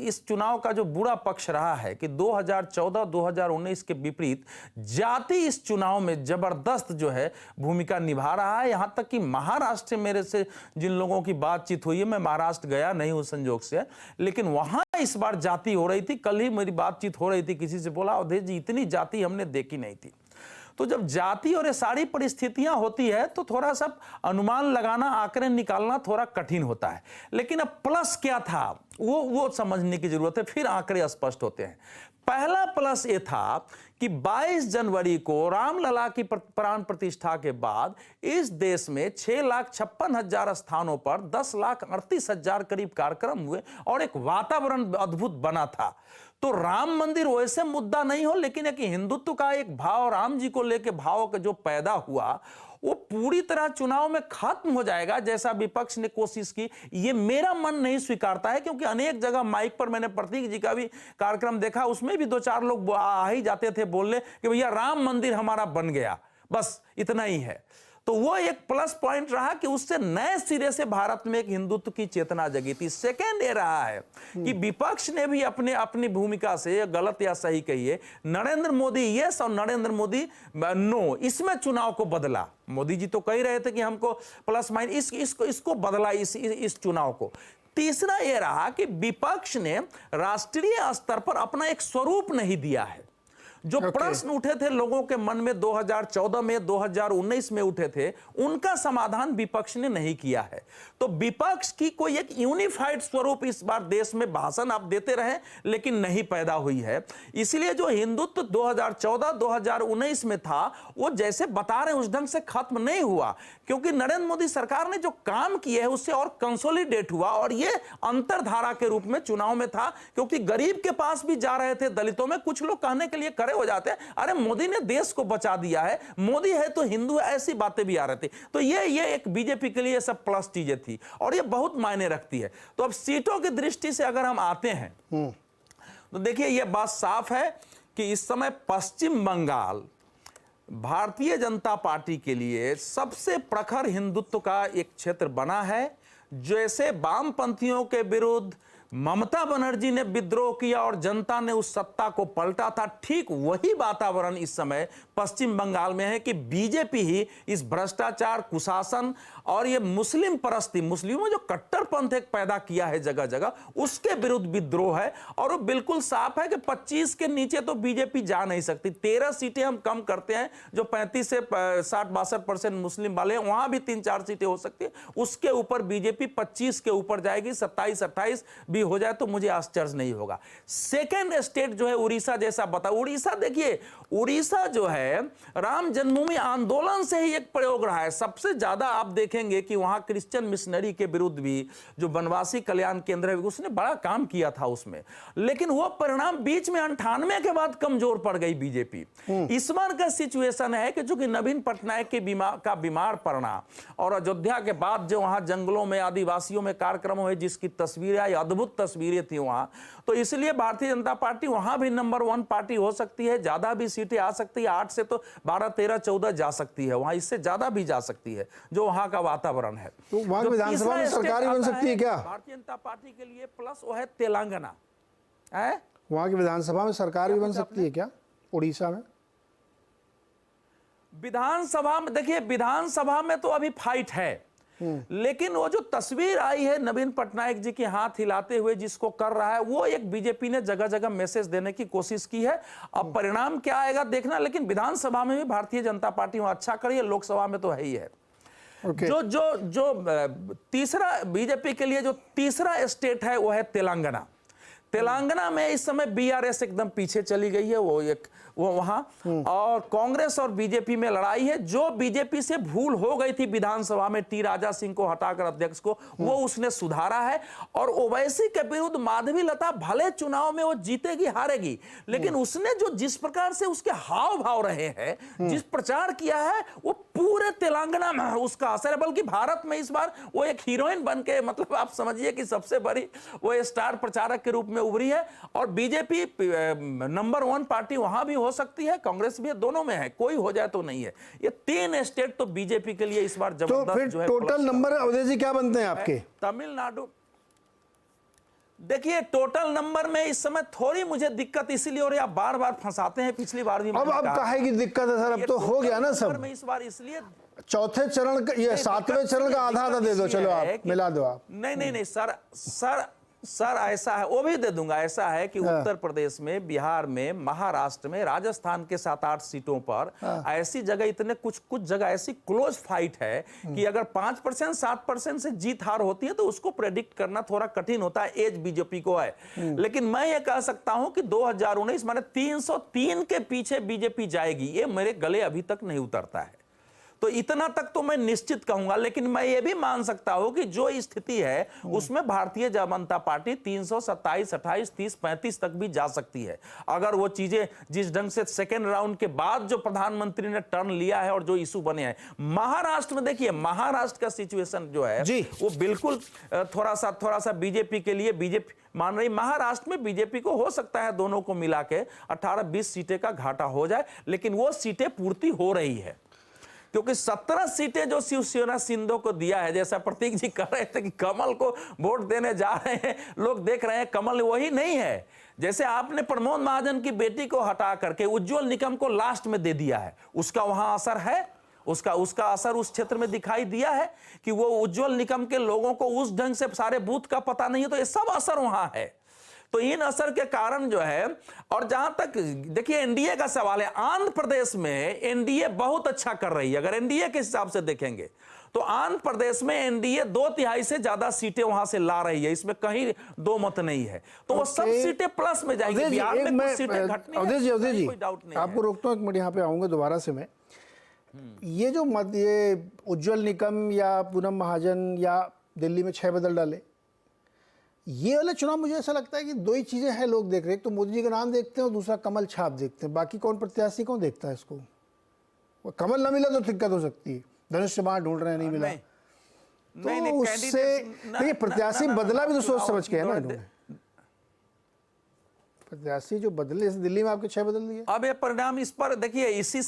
इस चुनाव का जो बुरा पक्ष रहा है कि 2014-2019 के विपरीत जाति इस चुनाव में जबरदस्त जो है भूमिका निभा रहा है। यहां तक कि महाराष्ट्र, मेरे से जिन लोगों की बातचीत हुई है, मैं महाराष्ट्र गया नहीं हूं संजोग से, लेकिन वहां इस बार जाति हो रही थी। कल ही मेरी बातचीत हो रही थी, किसी से बोला अवधेश जी इतनी जाति हमने देखी नहीं थी। तो जब जाति और ये सारी परिस्थितियां होती है तो थोड़ा सा अनुमान लगाना, आंकड़े निकालना थोड़ा कठिन होता है। लेकिन अब प्लस क्या था वो समझने की जरूरत है, फिर आंकड़े स्पष्ट होते हैं। पहला प्लस ये था कि 22 जनवरी को रामलला की प्राण प्रतिष्ठा के बाद इस देश में 6,56,000 स्थानों पर 10,38,000 करीब कार्यक्रम हुए और एक वातावरण अद्भुत बना था। तो राम मंदिर वैसे मुद्दा नहीं हो, लेकिन एक हिंदुत्व का एक भाव, राम जी को लेके भाव का जो पैदा हुआ वो पूरी तरह चुनाव में खत्म हो जाएगा जैसा विपक्ष ने कोशिश की, ये मेरा मन नहीं स्वीकारता है। क्योंकि अनेक जगह माइक पर मैंने प्रतीक जी का भी कार्यक्रम देखा, उसमें भी 2-4 लोग आ ही जाते थे बोलने कि भैया राम मंदिर हमारा बन गया, बस इतना ही है। तो वो एक प्लस पॉइंट रहा कि उससे नए सिरे से भारत में एक हिंदुत्व की चेतना जगी थी। सेकेंड ये रहा है कि विपक्ष ने भी अपनी भूमिका से, गलत या सही कहिए, नरेंद्र मोदी यस और नरेंद्र मोदी नो, इसमें चुनाव को बदला। मोदी जी तो कह रहे थे कि हमको प्लस माइनस, इसको बदला इस चुनाव को। तीसरा यह रहा कि विपक्ष ने राष्ट्रीय स्तर पर अपना एक स्वरूप नहीं दिया है। जो प्रश्न उठे थे लोगों के मन में 2014 में, 2019 में उठे थे, उनका समाधान विपक्ष ने नहीं किया है। तो विपक्ष की कोई एक यूनिफाइड स्वरूप इस बार देश में भाषण आप देते रहे लेकिन नहीं पैदा हुई है। इसलिए जो हिंदुत्व 2014, 2019 में था वो जैसे बता रहे उस ढंग से खत्म नहीं हुआ, क्योंकि नरेंद्र मोदी सरकार ने जो काम किए है उससे और कंसोलिडेट हुआ और ये अंतरधारा के रूप में चुनाव में था, क्योंकि गरीब के पास भी जा रहे थे, दलितों में कुछ लोग कहने के लिए खड़े हो जाते हैं, अरे मोदी ने देश को बचा दिया है, मोदी है तो हिंदू है, ऐसी बातें भी आ रही थी। तो ये एक बीजेपी के लिए सब प्लस चीजें थी और ये बहुत मायने रखती है। तो अब सीटों की दृष्टि से अगर हम आते हैं तो देखिए ये बात साफ है कि इस समय पश्चिम बंगाल भारतीय जनता पार्टी के लिए सबसे प्रखर हिंदुत्व का एक क्षेत्र बना है। जैसे वामपंथियों के विरुद्ध ममता बनर्जी ने विद्रोह किया और जनता ने उस सत्ता को पलटा था, ठीक वही वातावरण इस समय पश्चिम बंगाल में है कि बीजेपी ही इस भ्रष्टाचार, कुशासन और ये मुस्लिम परस्ती, मुस्लिमों में जो कट्टरपंथ एक पैदा किया है जगह जगह, उसके विरुद्ध विद्रोह है। और वो बिल्कुल साफ है कि 25 के नीचे तो बीजेपी जा नहीं सकती। 13 सीटें हम कम करते हैं, जो 35 से 60-62% मुस्लिम वाले हैं, वहां भी 3-4 सीटें हो सकती है। उसके ऊपर बीजेपी 25 के ऊपर जाएगी, 27-28 भी हो जाए तो मुझे आश्चर्य नहीं होगा। सेकेंड स्टेट जो है उड़ीसा, जैसा बता, उड़ीसा देखिए, उड़ीसा जो है राम जन्मभूमि आंदोलन से ही एक प्रयोग रहा है। सबसे ज्यादा आप देखेंगे कि वहां क्रिश्चियन मिशनरी के विरुद्ध भी जो वनवासी कल्याण केंद्र है उसने बड़ा काम किया था उसमें, लेकिन वो परिणाम बीच में 98 के बाद कमजोर पड़ गई बीजेपी। इस बार का सिचुएशन है कि चूंकि नवीन पटनायक के बीमार पड़ना और अयोध्या के बाद जो वहां जंगलों में आदिवासियों में कार्यक्रम हुए जिसकी तस्वीरें आई, अद्भुत तस्वीरें थी वहां, तो इसलिए भारतीय जनता पार्टी वहां भी नंबर 1 पार्टी हो सकती है। ज्यादा भी सीटें आ सकती है, 8 से तो 12, 13, 14 जा सकती है, वहां इससे ज्यादा भी जा सकती है जो वहां का वातावरण है। तो वहां की विधानसभा में सरकार ही बन सकती है क्या भारतीय जनता पार्टी के लिए? प्लस वो है तेलंगाना है, वहां की विधानसभा में सरकार भी बन सकती है क्या उड़ीसा में? विधानसभा में देखिए, विधानसभा में तो अभी फाइट है, लेकिन वो जो तस्वीर आई है नवीन पटनायक जी के हाथ हिलाते हुए जिसको कर रहा है, वो एक बीजेपी ने जगह जगह मैसेज देने की कोशिश की है। अब परिणाम क्या आएगा देखना, लेकिन विधानसभा में भी भारतीय जनता पार्टी वहां अच्छा करी है, लोकसभा में तो है ही है। जो तीसरा बीजेपी के लिए जो तीसरा स्टेट है वो है तेलंगाना। तेलंगाना में इस समय बीआरएस एकदम पीछे चली गई है, वो वहां, और कांग्रेस और बीजेपी में लड़ाई है। जो बीजेपी से भूल हो गई थी विधानसभा में टी राजा सिंह को हटाकर अध्यक्ष को, वो उसने सुधारा है। और ओवैसी के विरुद्ध माधवी लता भले चुनाव में वो जीतेगी हारेगी, लेकिन उसने जो जिस प्रकार से उसके हाव भाव रहे हैं, जिस प्रचार किया है, वो पूरे तेलंगाना में उसका असर है। बल्कि भारत में इस बार वो एक हीरोइन बन के, मतलब आप समझिए कि सबसे बड़ी वो स्टार प्रचारक के रूप में उभरी है। और बीजेपी नंबर 1 पार्टी वहां भी हो सकती है, कांग्रेस भी है, दोनों में है, कोई हो जाए तो नहीं है। ये 3 स्टेट तो बीजेपी के लिए इस बार जबरदस्त तो फिर जो है। टोटल नंबर अवधेश जी क्या बनते हैं आपके? तमिलनाडु, देखिए टोटल नंबर में इस समय थोड़ी मुझे दिक्कत इसीलिए, और आप बार बार फंसाते हैं, पिछली बार भी अब काहे की दिक्कत है सर? अब तो हो गया ना सब। में इस बार इसलिए चौथे चरण का, ये 7वें चरण का आधा दे दो, चलो आप मिला दो आप। नहीं सर ऐसा है, वो भी दे दूंगा। ऐसा है कि उत्तर प्रदेश में, बिहार में, महाराष्ट्र में, राजस्थान के 7-8 सीटों पर ऐसी जगह इतने कुछ जगह ऐसी क्लोज फाइट है कि अगर 5%, 7% से जीत हार होती है तो उसको प्रेडिक्ट करना थोड़ा कठिन होता है। एज बीजेपी को है, लेकिन मैं ये कह सकता हूं कि 2019 माने 303 के पीछे बीजेपी जाएगी, ये मेरे गले अभी तक नहीं उतरता है। तो इतना तक तो मैं निश्चित कहूंगा, लेकिन मैं ये भी मान सकता हूं कि जो स्थिति है उसमें भारतीय जनता पार्टी 327, 28, 30, 35 तक भी जा सकती है, अगर वो चीजें जिस ढंग से सेकेंड राउंड के बाद जो प्रधानमंत्री ने टर्न लिया है और जो इशू बने हैं। महाराष्ट्र में देखिए, महाराष्ट्र का सिचुएशन जो है वो बिल्कुल थोड़ा सा बीजेपी के लिए, बीजेपी मान रही महाराष्ट्र में बीजेपी को हो सकता है दोनों को मिला के 18-20 सीटें का घाटा हो जाए, लेकिन वो सीटें पूर्ति हो रही है, क्योंकि 17 सीटें जो शिवसेना सिंधु को दिया है, जैसा प्रतीक जी कह रहे थे कि कमल को वोट देने जा रहे हैं, लोग देख रहे हैं कमल वही नहीं है। जैसे आपने प्रमोद महाजन की बेटी को हटा करके उज्जवल निकम को लास्ट में दे दिया है, उसका वहां असर है, उसका असर उस क्षेत्र में दिखाई दिया है कि वो उज्जवल निकम के लोगों को उस ढंग से सारे बूथ का पता नहीं है, तो ये सब असर वहां है। तो इन असर के कारण जो है, और जहां तक देखिए एनडीए का सवाल है, आंध्र प्रदेश में एनडीए बहुत अच्छा कर रही है। अगर एनडीए के हिसाब से देखेंगे तो आंध्र प्रदेश में एनडीए 2/3 से ज्यादा सीटें वहां से ला रही है, इसमें कहीं दो मत नहीं है। तो वो सब सीटें प्लस में जाएंगी। बिहार में कुछ सीटें घटनी है, कोई डाउट नहीं। आपको रोकता हूं, एक मिनट यहाँ पे आऊंगा दोबारा से मैं। ये जो ये उज्जवल निकम या पूनम महाजन या दिल्ली में 6 बदल डाले, ये वाले चुनाव मुझे ऐसा लगता है कि दो ही चीजें हैं लोग देख रहे हैं। एक तो मोदी जी का नाम देखते हैं और दूसरा कमल छाप देखते हैं। बाकी कौन प्रत्याशी कौन देखता है इसको? कमल ना मिला तो दिक्कत हो सकती है, धनुष बाण ढूंढ रहे हैं, नहीं मिला तो उससे देखिए प्रत्याशी बदला भी तो सोच समझ के है ना इन्होंने। प्रत्याशी जो बदले, दिल्ली में आपके 6 बदल दिए। अब ये परिणाम इस पर देखिए, इसी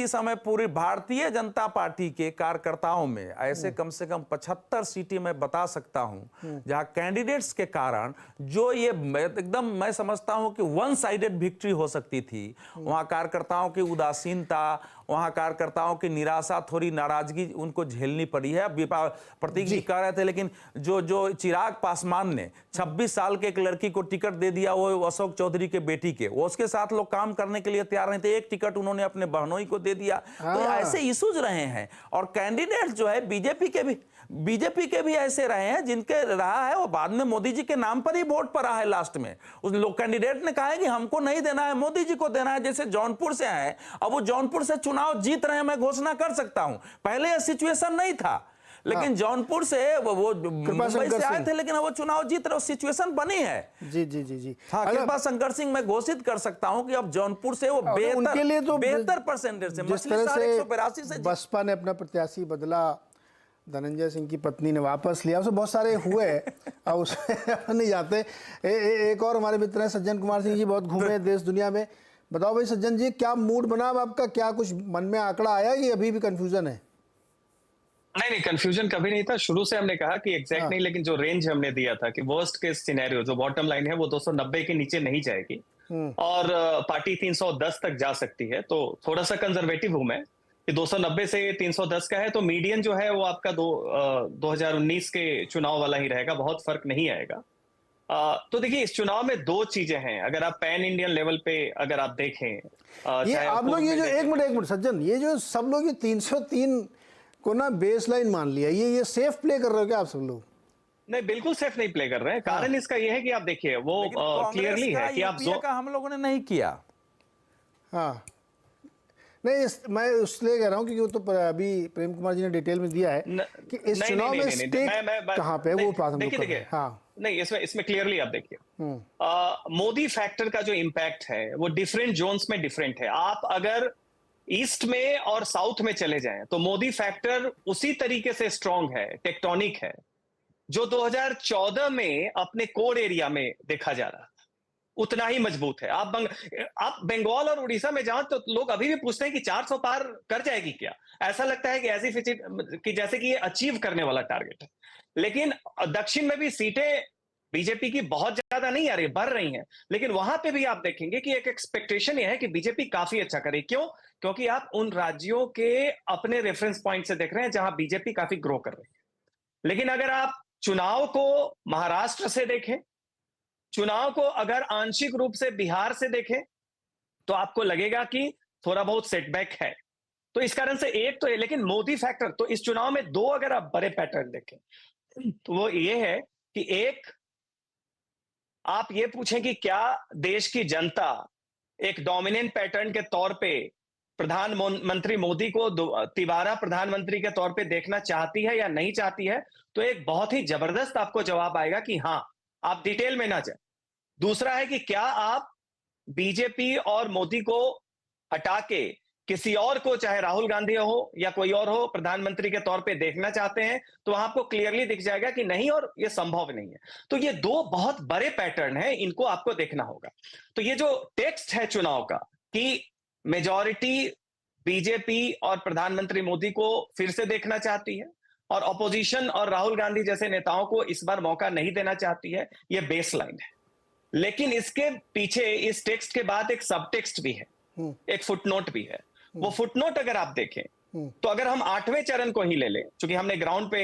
समय पूरी भारतीय जनता पार्टी के कार्यकर्ताओं में ऐसे कम से कम 75 सीटें मैं बता सकता हूं जहां कैंडिडेट्स के कारण जो ये एकदम मैं समझता हूं कि वन साइडेड विक्ट्री हो सकती थी। वहां कार्यकर्ताओं की उदासीनता, वहां कार्यकर्ताओं की निराशा, थोड़ी नाराजगी उनको झेलनी पड़ी है। प्रतीक जी कह रहे थे, लेकिन जो चिराग पासवान ने 26 साल के एक लड़की को टिकट दे दिया, वो अशोक चौधरी के बेटी के, वो उसके साथ लोग काम करने के लिए तैयार नहीं थे, एक टिकट उन्होंने अपने बहनोई को दे दिया। तो ऐसे इश्यूज रहे हैं। और कैंडिडेट जो है बीजेपी के भी ऐसे रहे हैं जिनके रहा है वो बाद में मोदी जी के नाम पर ही वोट पर रहा है। लास्ट में उस लोग कैंडिडेट ने कहा है कि हमको नहीं देना है, मोदी जी को देना है। जैसे जौनपुर से आए, अब वो जौनपुर से चुनाव जीत रहे हैं, मैं घोषणा कर सकता हूं। पहले यह सिचुएशन नहीं था, लेकिन जौनपुर से वो मुंबई से आए थे, लेकिन वो चुनाव जीत रहे, सिचुएशन बनी है। जी जी जी जी। हाँ, कृपा शंकर सिंह मैं घोषित कर सकता हूं कि अब जौनपुर से वो बेहतर परसेंटेज से, जिस तरह से बसपा ने अपना प्रत्याशी बदला, धनंजय सिंह की पत्नी ने वापस लिया, उससे बहुत सारे हुए। अब उसमें नहीं जाते। एक और हमारे मित्र हैं सज्जन कुमार सिंह जी, बहुत घूमे देश दुनिया में। बताओ भाई सज्जन जी, क्या मूड बना अब आपका? क्या कुछ मन में आंकड़ा आया कि अभी भी कंफ्यूजन है? नहीं, कंफ्यूजन कभी नहीं था। शुरू से हमने कहा कि एग्जैक्ट नहीं, लेकिन जो रेंज हमने दिया था कि वर्स्ट केस सिनेरियो, जो बॉटम लाइन है वो 290 के नीचे नहीं जाएगी और पार्टी 310 तक जा सकती है। तो थोड़ा सा कंजर्वेटिव हूं मैं कि 290 से 310 का है, तो मीडियन जो है वो आपका 2019 के चुनाव वाला ही रहेगा, बहुत फर्क नहीं आएगा। तो देखिए, इस चुनाव में दो चीजें हैं। अगर आप पैन इंडियन लेवल पे अगर आप देखें, ये आप लोग ये जो एक मिनट सज्जन, ये जो सब लोग ये 303 को ना बेस लाइन मान लिया, ये सेफ प्ले कर रहे हो क्या आप सब लोग? नहीं, बिल्कुल सेफ नहीं प्ले कर रहे हैं। कारण इसका ये है कि आप देखिए, वो क्लियरली है कि आप का हम लोगों ने नहीं किया। हाँ, नहीं मैं इसलिए कह रहा हूँ क्योंकि वो तो अभी प्रेम कुमार जी ने डिटेल में दिया है कि इस चुनाव में स्टेक कहाँ पे वो बात हम लोग कर रहे हैं। हाँ नहीं, इसमें क्लियरली आप देखिए, मोदी फैक्टर का जो इम्पैक्ट है वो डिफरेंट जोन्स में डिफरेंट है। आप अगर ईस्ट में और साउथ में चले जाएं तो मोदी फैक्टर उसी तरीके से स्ट्रांग है, टेक्टोनिक है, जो 2014 में अपने कोर एरिया में देखा जा रहा था, उतना ही मजबूत है। आप बंगाल और उड़ीसा में जाओ तो लोग अभी भी पूछते हैं कि 400 पार कर जाएगी क्या। ऐसा लगता है कि ऐसी कि जैसे कि ये अचीव करने वाला टारगेट है। लेकिन दक्षिण में भी सीटें बीजेपी की बहुत ज्यादा नहीं आ रही, बढ़ रही हैं, लेकिन वहां पे भी आप देखेंगे कि एक एक्सपेक्टेशन यह है कि बीजेपी काफी अच्छा करे। क्यों? क्योंकि आप उन राज्यों के अपने रेफरेंस पॉइंट से देख रहे हैं जहां बीजेपी काफी ग्रो कर रही है। लेकिन अगर आप चुनाव को महाराष्ट्र से देखें, चुनाव को अगर आंशिक रूप से बिहार से देखें, तो आपको लगेगा कि थोड़ा बहुत सेटबैक है। तो इस कारण से एक तो है, लेकिन मोदी फैक्टर, तो इस चुनाव में दो अगर आप बड़े पैटर्न देखें तो वो ये है कि एक, आप ये पूछें कि क्या देश की जनता एक डोमिनेंट पैटर्न के तौर पे प्रधानमंत्री मोदी को तिबारा प्रधानमंत्री के तौर पे देखना चाहती है या नहीं चाहती है, तो एक बहुत ही जबरदस्त आपको जवाब आएगा कि हां, आप डिटेल में ना जाए। दूसरा है कि क्या आप बीजेपी और मोदी को हटा के किसी और को, चाहे राहुल गांधी हो या कोई और हो, प्रधानमंत्री के तौर पे देखना चाहते हैं, तो आपको क्लियरली दिख जाएगा कि नहीं, और ये संभव नहीं है। तो ये दो बहुत बड़े पैटर्न हैं, इनको आपको देखना होगा। तो ये जो टेक्स्ट है चुनाव का कि मेजॉरिटी बीजेपी और प्रधानमंत्री मोदी को फिर से देखना चाहती है और अपोजिशन और राहुल गांधी जैसे नेताओं को इस बार मौका नहीं देना चाहती है, ये बेस लाइन है। लेकिन इसके पीछे, इस टेक्स्ट के बाद एक सब टेक्स्ट भी है, एक फुटनोट भी है। वो फुटनोट अगर आप देखें तो अगर हम 8वें चरण को ही ले लें, क्योंकि हमने ग्राउंड पे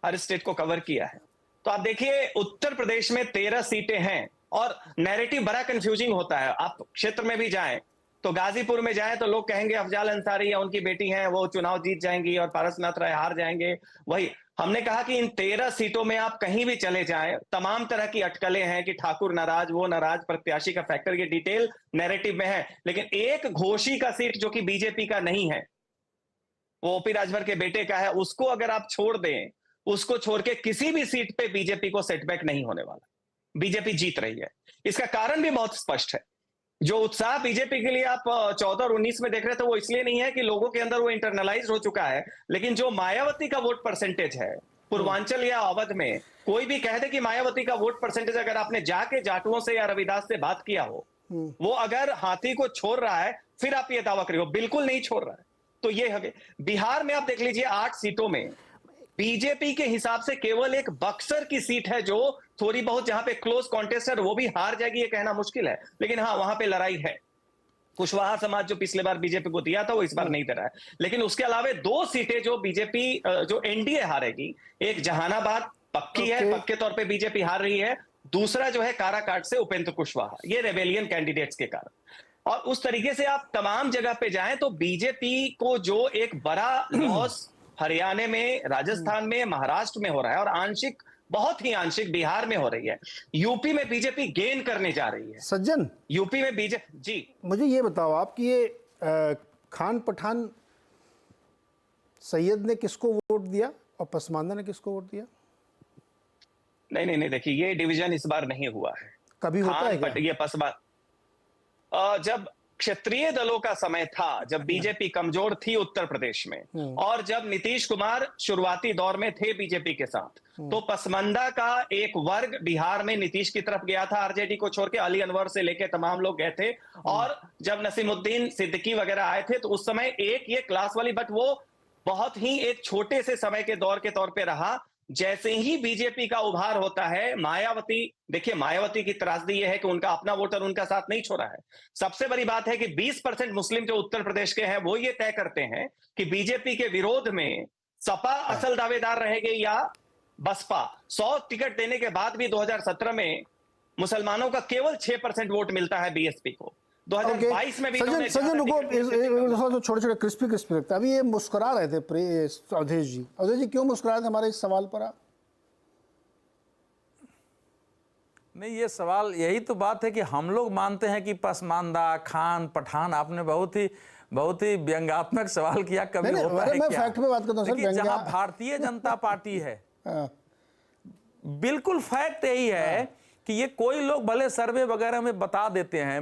हर स्टेट को कवर किया है, तो आप देखिए उत्तर प्रदेश में 13 सीटें हैं और नैरेटिव बड़ा कंफ्यूजिंग होता है। आप क्षेत्र में भी जाएं तो गाजीपुर में जाएं तो लोग कहेंगे अफजाल अंसारी या उनकी बेटी हैं वो चुनाव जीत जाएंगी और पारसनाथ राय हार जाएंगे। वही हमने कहा कि इन 13 सीटों में आप कहीं भी चले जाएं तमाम तरह की अटकलें हैं कि ठाकुर नाराज, वो नाराज, प्रत्याशी का फैक्टर, ये डिटेल नैरेटिव में है। लेकिन एक घोषी का सीट जो कि बीजेपी का नहीं है, वो ओपी राजभर के बेटे का है, उसको अगर आप छोड़ दें, उसको छोड़ के किसी भी सीट पे बीजेपी को सेटबैक नहीं होने वाला। बीजेपी जीत रही है। इसका कारण भी बहुत स्पष्ट है। जो उत्साह बीजेपी के लिए आप 14 और 19 में देख रहे थे वो इसलिए नहीं है कि लोगों के अंदर वो इंटरनलाइज हो चुका है, लेकिन जो मायावती का वोट परसेंटेज है पूर्वांचल या अवध में, कोई भी कह दे कि मायावती का वोट परसेंटेज, अगर आपने जाके जाटुओं से या रविदास से बात किया हो, वो अगर हाथी को छोड़ रहा है फिर आप ये दावा करिए, बिल्कुल नहीं छोड़ रहा है। तो ये है। बिहार में आप देख लीजिए 8 सीटों में बीजेपी के हिसाब से केवल एक बक्सर की सीट है जो थोड़ी बहुत, जहां पे क्लोज कॉन्टेस्ट है, वो भी हार जाएगी ये कहना मुश्किल है, लेकिन हाँ वहां पे लड़ाई है। कुशवाहा समाज जो पिछले बार बीजेपी को दिया था वो इस बार नहीं दे रहा है। लेकिन उसके अलावा 2 सीटें जो बीजेपी, जो एनडीए हारेगी, एक जहानाबाद पक्की है, पक्के तौर पे बीजेपी हार रही है, दूसरा जो है काराकाट से उपेंद्र कुशवाहा, ये रेबेलियन कैंडिडेट्स के कारण। और उस तरीके से आप तमाम जगह पे जाएं तो बीजेपी को जो एक बड़ा लॉस हरियाणा में, राजस्थान में, महाराष्ट्र में हो रहा है और आंशिक, बहुत ही आंशिक बिहार में हो रही है। यूपी में बीजेपी गेन करने जा रही है। सज्जन, यूपी में बीजेपी, जी मुझे ये बताओ आप कि ये खान पठान सैयद ने किसको वोट दिया और पसमानदा ने किसको वोट दिया? नहीं, देखिए ये डिवीजन इस बार नहीं हुआ है। कभी होता है क्या? ये पसमानदा, जब क्षेत्रीय दलों का समय था, जब बीजेपी कमजोर थी उत्तर प्रदेश में, और जब नीतीश कुमार शुरुआती दौर में थे बीजेपी के साथ, तो पसमानदा का एक वर्ग बिहार में नीतीश की तरफ गया था, आरजेडी को छोड़ के, अली अनवर से लेके तमाम लोग गए थे। और जब नसीमुद्दीन सिद्दीकी वगैरह आए थे तो उस समय एक ये क्लास वाली, बट वो बहुत ही एक छोटे से समय के दौर के तौर पे रहा। जैसे ही बीजेपी का उभार होता है, मायावती, देखिए मायावती की त्रासदी यह है कि उनका अपना वोटर उनका साथ नहीं छोड़ा है। सबसे बड़ी बात है कि 20% मुस्लिम जो उत्तर प्रदेश के हैं वो ये तय करते हैं कि बीजेपी के विरोध में सपा असल दावेदार रहेगी या बसपा। 100 टिकट देने के बाद भी 2017 में मुसलमानों का केवल 6% वोट मिलता है बीएसपी को। 2022 में भी सज्जन रुको, छोटे क्रिस्पी लगता है। अभी ये मुस्कुरा रहे थे अवधेश जी क्यों मुस्कुरा रहे थे हमारे इस सवाल पर आप? नहीं, ये सवाल, यही तो बात है कि हम लोग मानते हैं कि पसमानदा, खान पठान, आपने बहुत ही व्यंग्यात्मक सवाल किया। कभी होता है मैं क्या? फैक्ट पे बात करता हूं सर। जहां भारतीय जनता पार्टी है, बिल्कुल फैक्ट यही है कि ये कोई लोग भले सर्वे वगैरह में बता देते हैं,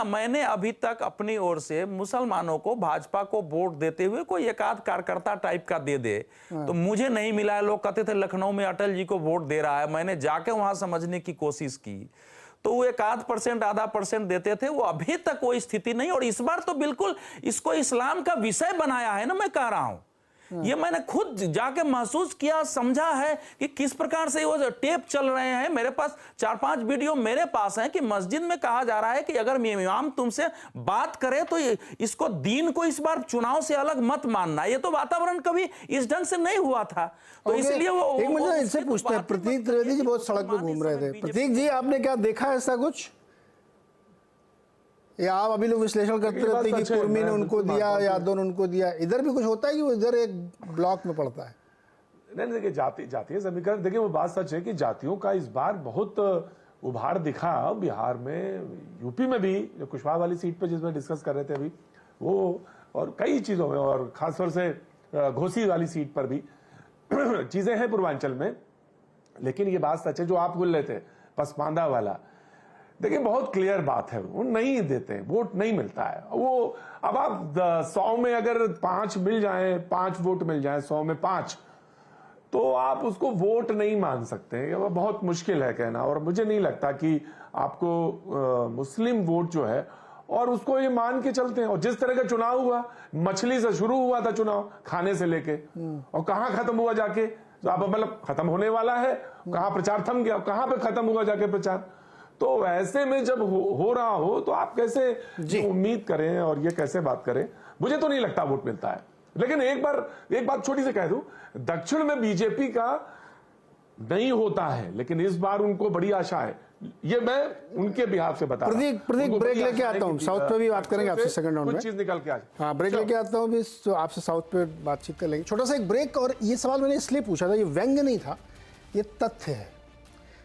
मैंने अभी तक अपनी ओर से मुसलमानों को, भाजपा को वोट देते हुए कोई एकाध कार्यकर्ता टाइप का दे दे तो मुझे नहीं मिला है। लोग कहते थे लखनऊ में अटल जी को वोट दे रहा है, मैंने जाके वहां समझने की कोशिश की तो वो 1-8%, आधा % देते थे। वो अभी तक कोई स्थिति नहीं। और इस बार तो बिल्कुल इसको इस्लाम का विषय बनाया है ना, मैं कह रहा हूं। ये मैंने खुद जाके महसूस किया, समझा है कि किस प्रकार से वो टेप चल रहे हैं। मेरे पास 4-5 वीडियो मेरे पास हैं कि मस्जिद में कहा जा रहा है कि अगर इमाम तुमसे बात करे तो इसको दीन को इस बार चुनाव से अलग मत मानना। ये तो वातावरण कभी इस ढंग से नहीं हुआ था, तो इसलिए वो एक मिनट इनसे पूछते हैं। प्रतीक त्रिवेदी जी बहुत सड़क पे घूम रहे थे। प्रतीक जी, आपने क्या देखा ऐसा कुछ, या आप अभी लोग विश्लेषण करते रहते हैं कि कुर्मी ने उनको दिया, यादव ने उनको दिया? इधर भी कुछ होता है कि वो इधर एक ब्लॉक में पड़ता है? नहीं, देखिए जातीय समीकरण, देखिए वो बात सच है कि जातियों का इस बार बहुत उभार दिखा बिहार में, यूपी में भी, जो कुशवाहा वाली सीट पे जिसमें डिस्कस कर रहे थे अभी वो, और कई चीजों में, और खासतौर से घोसी वाली सीट पर भी चीजें हैं पूर्वांचल में। लेकिन ये बात सच है जो आप बोल रहे थे पसमानदा वाला, देखिए बहुत क्लियर बात है, वो नहीं देते, वोट नहीं मिलता है। वो अब आप 100 में अगर 5 मिल जाए, 5 वोट मिल जाए 100 में 5, तो आप उसको वोट नहीं मान सकते। वो बहुत मुश्किल है कहना। और मुझे नहीं लगता कि आपको मुस्लिम वोट जो है, और उसको ये मान के चलते हैं। और जिस तरह का चुनाव हुआ, मछली से शुरू हुआ था चुनाव, खाने से लेके, और कहां खत्म हुआ जाके, तो आप मतलब खत्म होने वाला है, कहां प्रचार थम गया, कहां पे खत्म हुआ जाके प्रचार। तो ऐसे में जब हो रहा हो तो आप कैसे उम्मीद करें और ये कैसे बात करें? मुझे तो नहीं लगता वोट मिलता है। लेकिन एक बात छोटी सी कह दूं, दक्षिण में बीजेपी का नहीं होता है, लेकिन इस बार उनको बड़ी आशा है। ये मैं उनके बिहाफ से बता रहा हूं। प्रतीक ब्रेक लेके आता हूँ, साउथ पे भी बात करेंगे आपसे सेकंड राउंड में। कुछ चीज निकल के आ जाए। हाँ, ब्रेक लेके आता हूँ, भी तो आपसे साउथ पे बातचीत कर लेंगे। छोटा सा एक ब्रेक। और ये सवाल मैंने इसलिए पूछा था, ये व्यंग्य नहीं था, ये तथ्य है।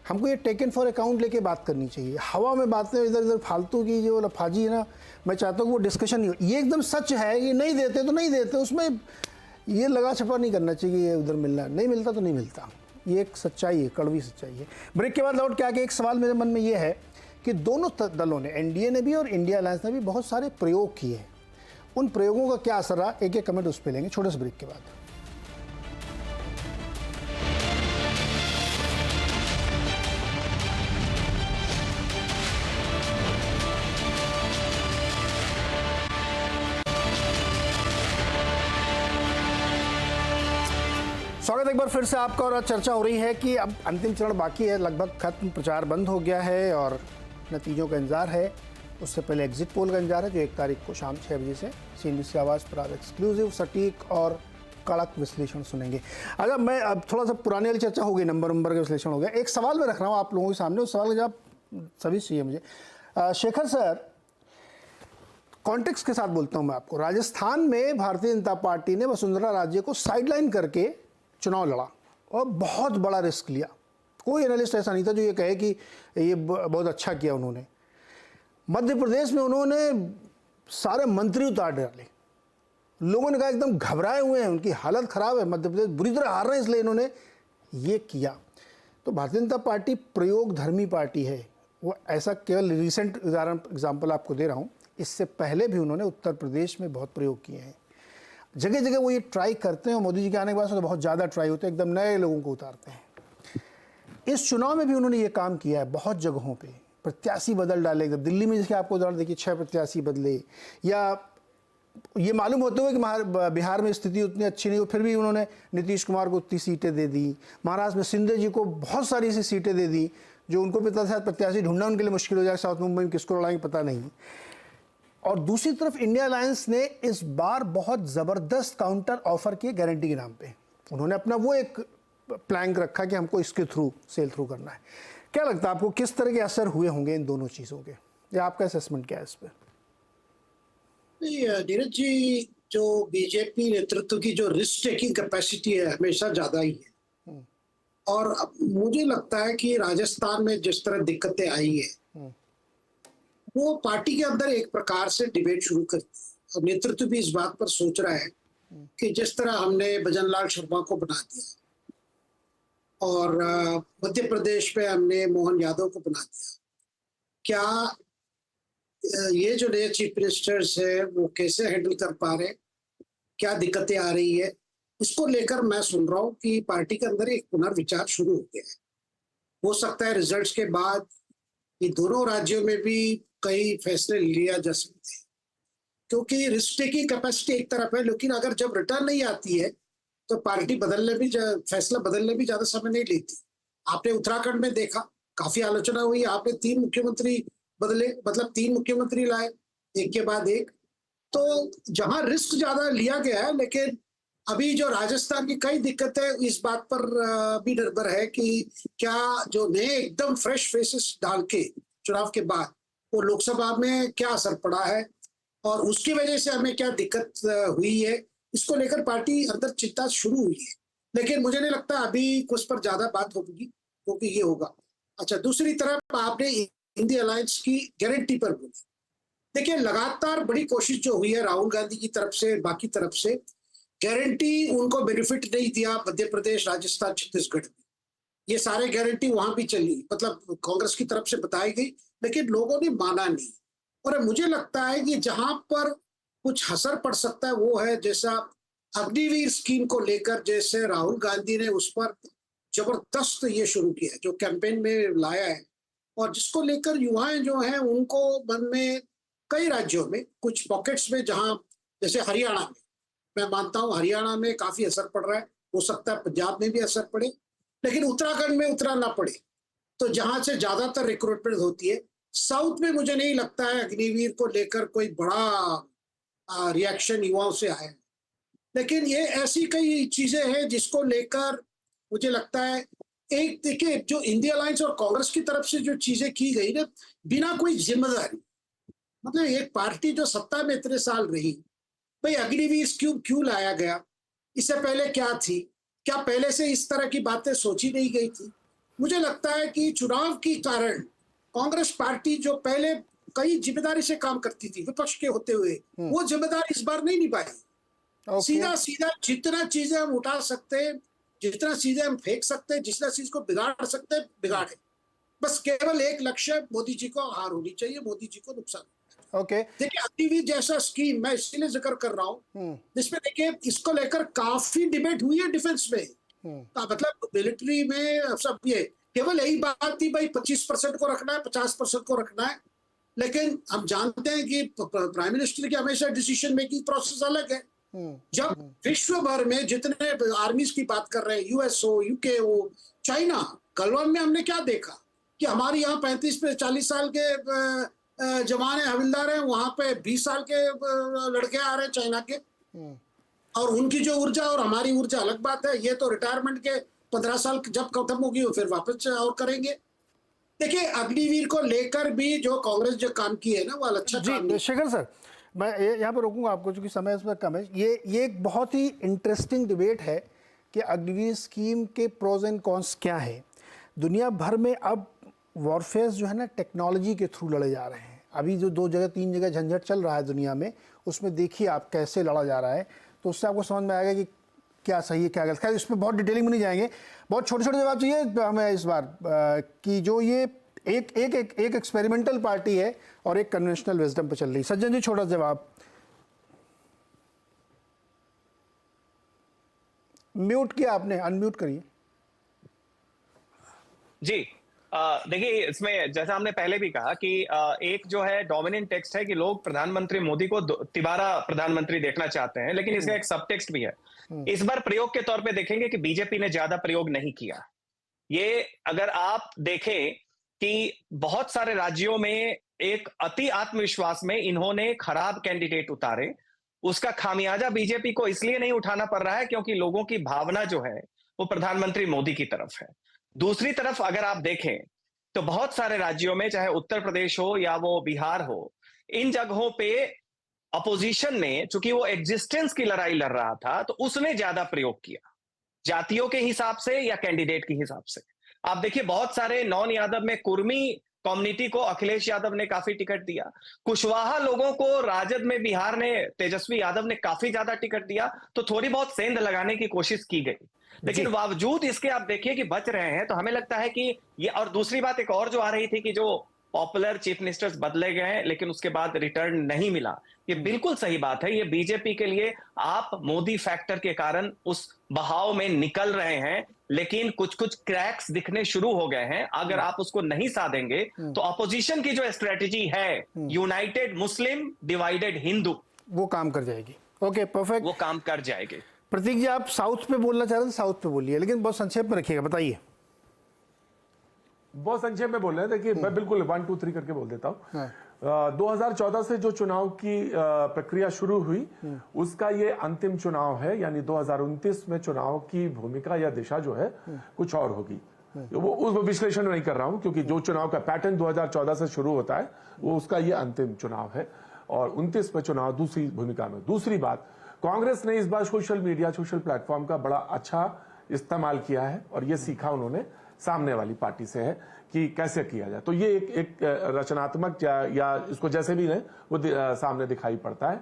हमको ये टेकन फॉर अकाउंट लेके बात करनी चाहिए। हवा में बातें इधर उधर फालतू की जो लफाजी है ना, मैं चाहता हूँ वो डिस्कशन नहीं हो। ये एकदम सच है, ये नहीं देते तो नहीं देते, उसमें ये लगा छपा नहीं करना चाहिए। ये उधर मिलना नहीं मिलता तो नहीं मिलता, ये एक सच्चाई है, कड़वी सच्चाई है। ब्रेक के बाद लौट के आके एक सवाल मेरे मन में ये है कि दोनों दलों ने, एनडीए ने भी और इंडिया अलायंस ने भी बहुत सारे प्रयोग किए। उन प्रयोगों का क्या असर रहा, एक एक कमेंट उस पर लेंगे छोटे से ब्रेक के बाद। स्वागत एक बार फिर से आपका। और आज चर्चा हो रही है कि अब अंतिम चरण बाकी है, लगभग खत्म, प्रचार बंद हो गया है और नतीजों का इंतजार है। उससे पहले एग्जिट पोल का इंतजार है, जो 1 तारीख को शाम 6 बजे से CNBC आवाज़ पर आप एक्सक्लूसिव, सटीक और कड़क विश्लेषण सुनेंगे। अच्छा, मैं अब थोड़ा सा पुरानी वाली चर्चा हो गई, नंबर का विश्लेषण हो गया। एक सवाल मैं रख रहा हूँ आप लोगों के सामने, उस सवाल का जवाब सभी चाहिए मुझे। शेखर सर, कॉन्टेक्स्ट के साथ बोलता हूँ मैं आपको। राजस्थान में भारतीय जनता पार्टी ने वसुंधरा राजे को साइडलाइन करके चुनाव लड़ा और बहुत बड़ा रिस्क लिया। कोई एनालिस्ट ऐसा नहीं था जो ये कहे कि ये बहुत अच्छा किया उन्होंने। मध्य प्रदेश में उन्होंने सारे मंत्री उतार डाले। लोगों ने कहा एकदम घबराए हुए हैं, उनकी हालत खराब है, मध्य प्रदेश बुरी तरह हार रहे हैं, इसलिए इन्होंने ये किया। तो भारतीय जनता पार्टी प्रयोग धर्मी पार्टी है। वो ऐसा केवल रिसेंट एग्जाम्पल आपको दे रहा हूँ, इससे पहले भी उन्होंने उत्तर प्रदेश में बहुत प्रयोग किए हैं। जगह जगह वो ये ट्राई करते हैं और मोदी जी के आने के बाद तो बहुत ज़्यादा ट्राई होते हैं, एकदम नए लोगों को उतारते हैं। इस चुनाव में भी उन्होंने ये काम किया है बहुत जगहों पे। प्रत्याशी बदल डाले, दिल्ली में जिसके आपको उदाहरण देखिए 6 प्रत्याशी बदले, या ये मालूम होते हुए कि बिहार में स्थिति उतनी अच्छी नहीं हो, फिर भी उन्होंने नीतीश कुमार को उतनी सीटें दे दी। महाराष्ट्र में शिंदे जी को बहुत सारी ऐसी सीटें दे दी जो उनको पता था प्रत्याशी ढूंढना उनके लिए मुश्किल हो जाएगा, साउथ मुंबई में किसको लड़ाएंगे पता नहीं। और दूसरी तरफ इंडिया अलायंस ने इस बार बहुत ज़बरदस्त काउंटर ऑफर किए गारंटी के नाम पे। उन्होंने अपना वो एक प्लान रखा कि हमको इसके थ्रू सेल थ्रू करना है। क्या लगता है आपको, किस तरह के असर हुए होंगे इन दोनों चीज़ों के, या आपका असेसमेंट क्या है इस पर? नीरज जी, जो बीजेपी नेतृत्व की जो रिस्क टेकिंग कैपेसिटी है हमेशा ज्यादा ही है। और अब मुझे लगता है कि राजस्थान में जिस तरह दिक्कतें आई है, वो पार्टी के अंदर एक प्रकार से डिबेट शुरू करती है। और नेतृत्व भी इस बात पर सोच रहा है कि जिस तरह हमने भजनलाल शर्मा को बना दिया और मध्य प्रदेश में हमने मोहन यादव को बना दिया, क्या ये जो नए चीफ मिनिस्टर्स है वो कैसे हैंडल कर पा रहे, क्या दिक्कतें आ रही है, इसको लेकर मैं सुन रहा हूँ कि पार्टी के अंदर एक पुनर्विचार शुरू हो गया है। हो सकता है रिजल्ट्स के बाद ये दोनों राज्यों में भी कई फैसले लिया जा सकते हैं, क्योंकि रिस्क टेकिंग कैपेसिटी एक तरफ है, लेकिन अगर जब रिटर्न नहीं आती है तो पार्टी फैसला बदलने भी ज्यादा समय नहीं लेती। आपने उत्तराखंड में देखा, काफी आलोचना हुई, आपने 3 मुख्यमंत्री बदले, मतलब 3 मुख्यमंत्री लाए एक के बाद एक। तो जहां रिस्क ज्यादा लिया गया है, लेकिन अभी जो राजस्थान की कई दिक्कतें इस बात पर भी निर्भर है कि क्या जो नए एकदम फ्रेश फेसेस डाल के चुनाव के बाद वो लोकसभा में क्या असर पड़ा है और उसकी वजह से हमें क्या दिक्कत हुई है, इसको लेकर पार्टी अंदर चिंता शुरू हुई है। लेकिन मुझे नहीं लगता अभी कुछ पर ज्यादा बात होगी, क्योंकि ये होगा। अच्छा, दूसरी तरफ आपने इंडिया अलायंस की गारंटी पर बोली। देखिए, लगातार बड़ी कोशिश जो हुई है राहुल गांधी की तरफ से, बाकी तरफ से, गारंटी उनको बेनिफिट नहीं दिया मध्य प्रदेश, राजस्थान, छत्तीसगढ़ में। ये सारे गारंटी वहां भी चली, मतलब कांग्रेस की तरफ से बताई गई, लेकिन लोगों ने माना नहीं। और मुझे लगता है कि जहां पर कुछ असर पड़ सकता है वो है, जैसा अग्निवीर स्कीम को लेकर जैसे राहुल गांधी ने उस पर जबरदस्त ये शुरू किया, जो कैंपेन में लाया है, और जिसको लेकर युवाएं जो हैं उनको मन में कई राज्यों में, कुछ पॉकेट्स में, जहां जैसे हरियाणा में, मैं मानता हूं हरियाणा में काफी असर पड़ रहा है, हो सकता है पंजाब में भी असर पड़े, लेकिन उत्तराखंड में उतना ना पड़े, तो जहां से ज्यादातर रिक्रूटमेंट होती है। साउथ में मुझे नहीं लगता है अग्निवीर को लेकर कोई बड़ा रिएक्शन युवाओं से आया, लेकिन ये ऐसी कई चीजें हैं जिसको लेकर मुझे लगता है एक देखिए जो इंडिया अलायंस और कांग्रेस की तरफ से जो चीजें की गई ना, बिना कोई जिम्मेदारी, मतलब एक पार्टी जो सत्ता में इतने साल रही, भाई अग्निवीर क्यों लाया गया, इससे पहले क्या थी, क्या पहले से इस तरह की बातें सोची नहीं गई थी? मुझे लगता है कि चुनाव के कारण कांग्रेस पार्टी जो पहले कई जिम्मेदारी से काम करती थी विपक्ष के होते हुए, वो जिम्मेदारी इस बार नहीं निभाई। सीधा सीधा जितना चीजें हम उठा सकते, जितना चीजें हम फेंक सकते, जितना चीज को बिगाड़ सकते बिगाड़े। बस केवल एक लक्ष्य, मोदी जी को हार होनी चाहिए, मोदी जी को नुकसान। देखिए अग्निवीर जैसा स्कीम मैं इसलिए जिक्र कर रहा हूँ, जिसमें देखिए इसको लेकर काफी डिबेट हुई है डिफेंस में, मतलब मिलिट्री में सब। ये केवल यही बात थी भाई 25% को रखना है, 50% को रखना है, लेकिन हम जानते हैं कि प्राइम मिनिस्टर की हमेशा डिसीजन मेकिंग प्रोसेस अलग है। जब विश्व भर में जितने आर्मीज की बात कर रहे हैं, यूएस हो, यूके हो, चाइना, गलवान में हमने क्या देखा कि हमारे यहाँ 35 से 40 साल के जवान हविलदार हैं, वहां पे 20 साल के लड़के आ रहे हैं चाइना के, और उनकी जो ऊर्जा और हमारी ऊर्जा अलग बात है। ये तो रिटायरमेंट के 15 साल जब खत्म होगी फिर वापस और करेंगे। देखिए अग्निवीर को लेकर भी जो कांग्रेस जो काम की है ना, वो अच्छा काम। शेखर सर, मैं यहाँ पर रोकूंगा आपको क्योंकि समय इसमें कम है। ये एक बहुत ही इंटरेस्टिंग डिबेट है कि अग्निवीर स्कीम के प्रोज एंड कॉन्स क्या है। दुनिया भर में अब वॉरफेयर जो है ना टेक्नोलॉजी के थ्रू लड़े जा रहे हैं। अभी जो 2 जगह 3 जगह झंझट चल रहा है दुनिया में, उसमें देखिए आप कैसे लड़ा जा रहा है, तो उससे आपको समझ में आएगा कि क्या सही है क्या गलत। खैर इसमें बहुत डिटेलिंग में नहीं जाएंगे, बहुत छोटे छोटे जवाब चाहिए हमें इस बार कि जो ये एक एक्सपेरिमेंटल पार्टी है और एक कन्वेंशनल विजडम पे चल रही। सज्जन जी छोटा जवाब। म्यूट किया आपने, अनम्यूट करिए। जी देखिए इसमें जैसा हमने पहले भी कहा कि एक जो है डोमिनेंट टेक्स्ट है कि लोग प्रधानमंत्री मोदी को तिबारा प्रधानमंत्री देखना चाहते हैं, लेकिन इसका एक सब टेक्स्ट भी है। इस बार प्रयोग के तौर पे देखेंगे कि बीजेपी ने ज्यादा प्रयोग नहीं किया। ये अगर आप देखें कि बहुत सारे राज्यों में एक अति आत्मविश्वास में इन्होंने खराब कैंडिडेट उतारे, उसका खामियाजा बीजेपी को इसलिए नहीं उठाना पड़ रहा है क्योंकि लोगों की भावना जो है वो प्रधानमंत्री मोदी की तरफ है। दूसरी तरफ अगर आप देखें तो बहुत सारे राज्यों में, चाहे उत्तर प्रदेश हो या वो बिहार हो, इन जगहों पे अपोजिशन ने, चूंकि वो एग्जिस्टेंस की लड़ाई लड़ रहा था, तो उसने ज्यादा प्रयोग किया जातियों के हिसाब से या कैंडिडेट के हिसाब से। आप देखिए बहुत सारे नॉन यादव में कुर्मी कम्युनिटी को अखिलेश यादव ने काफी टिकट दिया, कुशवाहा लोगों को राजद में बिहार ने तेजस्वी यादव ने काफी ज्यादा टिकट दिया, तो थोड़ी बहुत सेंध लगाने की कोशिश की गई। लेकिन बावजूद इसके आप देखिए कि बच रहे हैं, तो हमें लगता है कि ये। और दूसरी बात एक और जो आ रही थी कि जो पॉपुलर चीफ मिनिस्टर्स बदले गए लेकिन उसके बाद रिटर्न नहीं मिला, ये बिल्कुल सही बात है। ये बीजेपी के लिए आप मोदी फैक्टर के कारण उस बहाव में निकल रहे हैं, लेकिन कुछ कुछ क्रैक्स दिखने शुरू हो गए हैं। अगर आप उसको नहीं साधेंगे तो अपोजिशन की जो स्ट्रेटेजी है, यूनाइटेड मुस्लिम डिवाइडेड हिंदू, वो काम कर जाएगी। ओके परफेक्ट, वो काम कर जाएगी। प्रतीक जी आप साउथ पे बोलना चाह रहे थे, साउथ पे बोलिए, लेकिन बहुत संक्षेप में रखिएगा, बताइए। बहुत संक्षेप में बोल रहे हैं। देखिए मैं बिल्कुल 1 2 3 करके बोल देता हूँ। 2014 से जो चुनाव की प्रक्रिया शुरू हुई, उसका ये अंतिम चुनाव है, यानी 2029 में चुनाव की भूमिका या दिशा जो है कुछ और होगी। वो उस विश्लेषण नहीं कर रहा हूं, क्योंकि जो चुनाव का पैटर्न 2014 से शुरू होता है वो उसका ये अंतिम चुनाव है, और 29 में चुनाव दूसरी भूमिका में। दूसरी बात, कांग्रेस ने इस बार सोशल मीडिया, सोशल प्लेटफॉर्म का बड़ा अच्छा इस्तेमाल किया है, और ये सीखा उन्होंने सामने वाली पार्टी से है कि कैसे किया जाए। तो ये एक रचनात्मक या इसको जैसे भी है वो सामने दिखाई पड़ता है।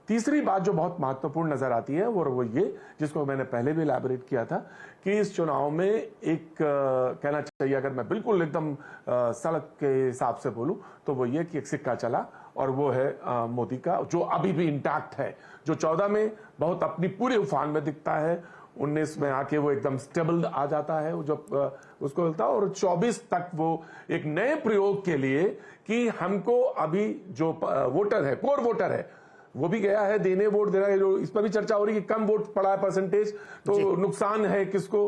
तीसरी बात जो बहुत महत्वपूर्ण नजर आती है वो ये, जिसको मैंने पहले भी इलैबोरेट किया था, कि इस चुनाव में एक कहना चाहिए, अगर मैं बिल्कुल एकदम सड़क के हिसाब से बोलूं, तो वो ये कि एक सिक्का चला, और वो है मोदी का, जो अभी भी इंटैक्ट है, जो 14 में बहुत अपनी पूरे उफान में दिखता है, 19 में आके वो एकदम स्टेबल आ जाता है, वो जब उसको मिलता है, और 24 तक वो एक नए प्रयोग के लिए कि हमको अभी जो वोटर है, कोर वोटर है, वो भी गया है देने, वोट देना है। जो इस पर भी चर्चा हो रही है कि कम वोट पड़ा है परसेंटेज, तो नुकसान है किसको,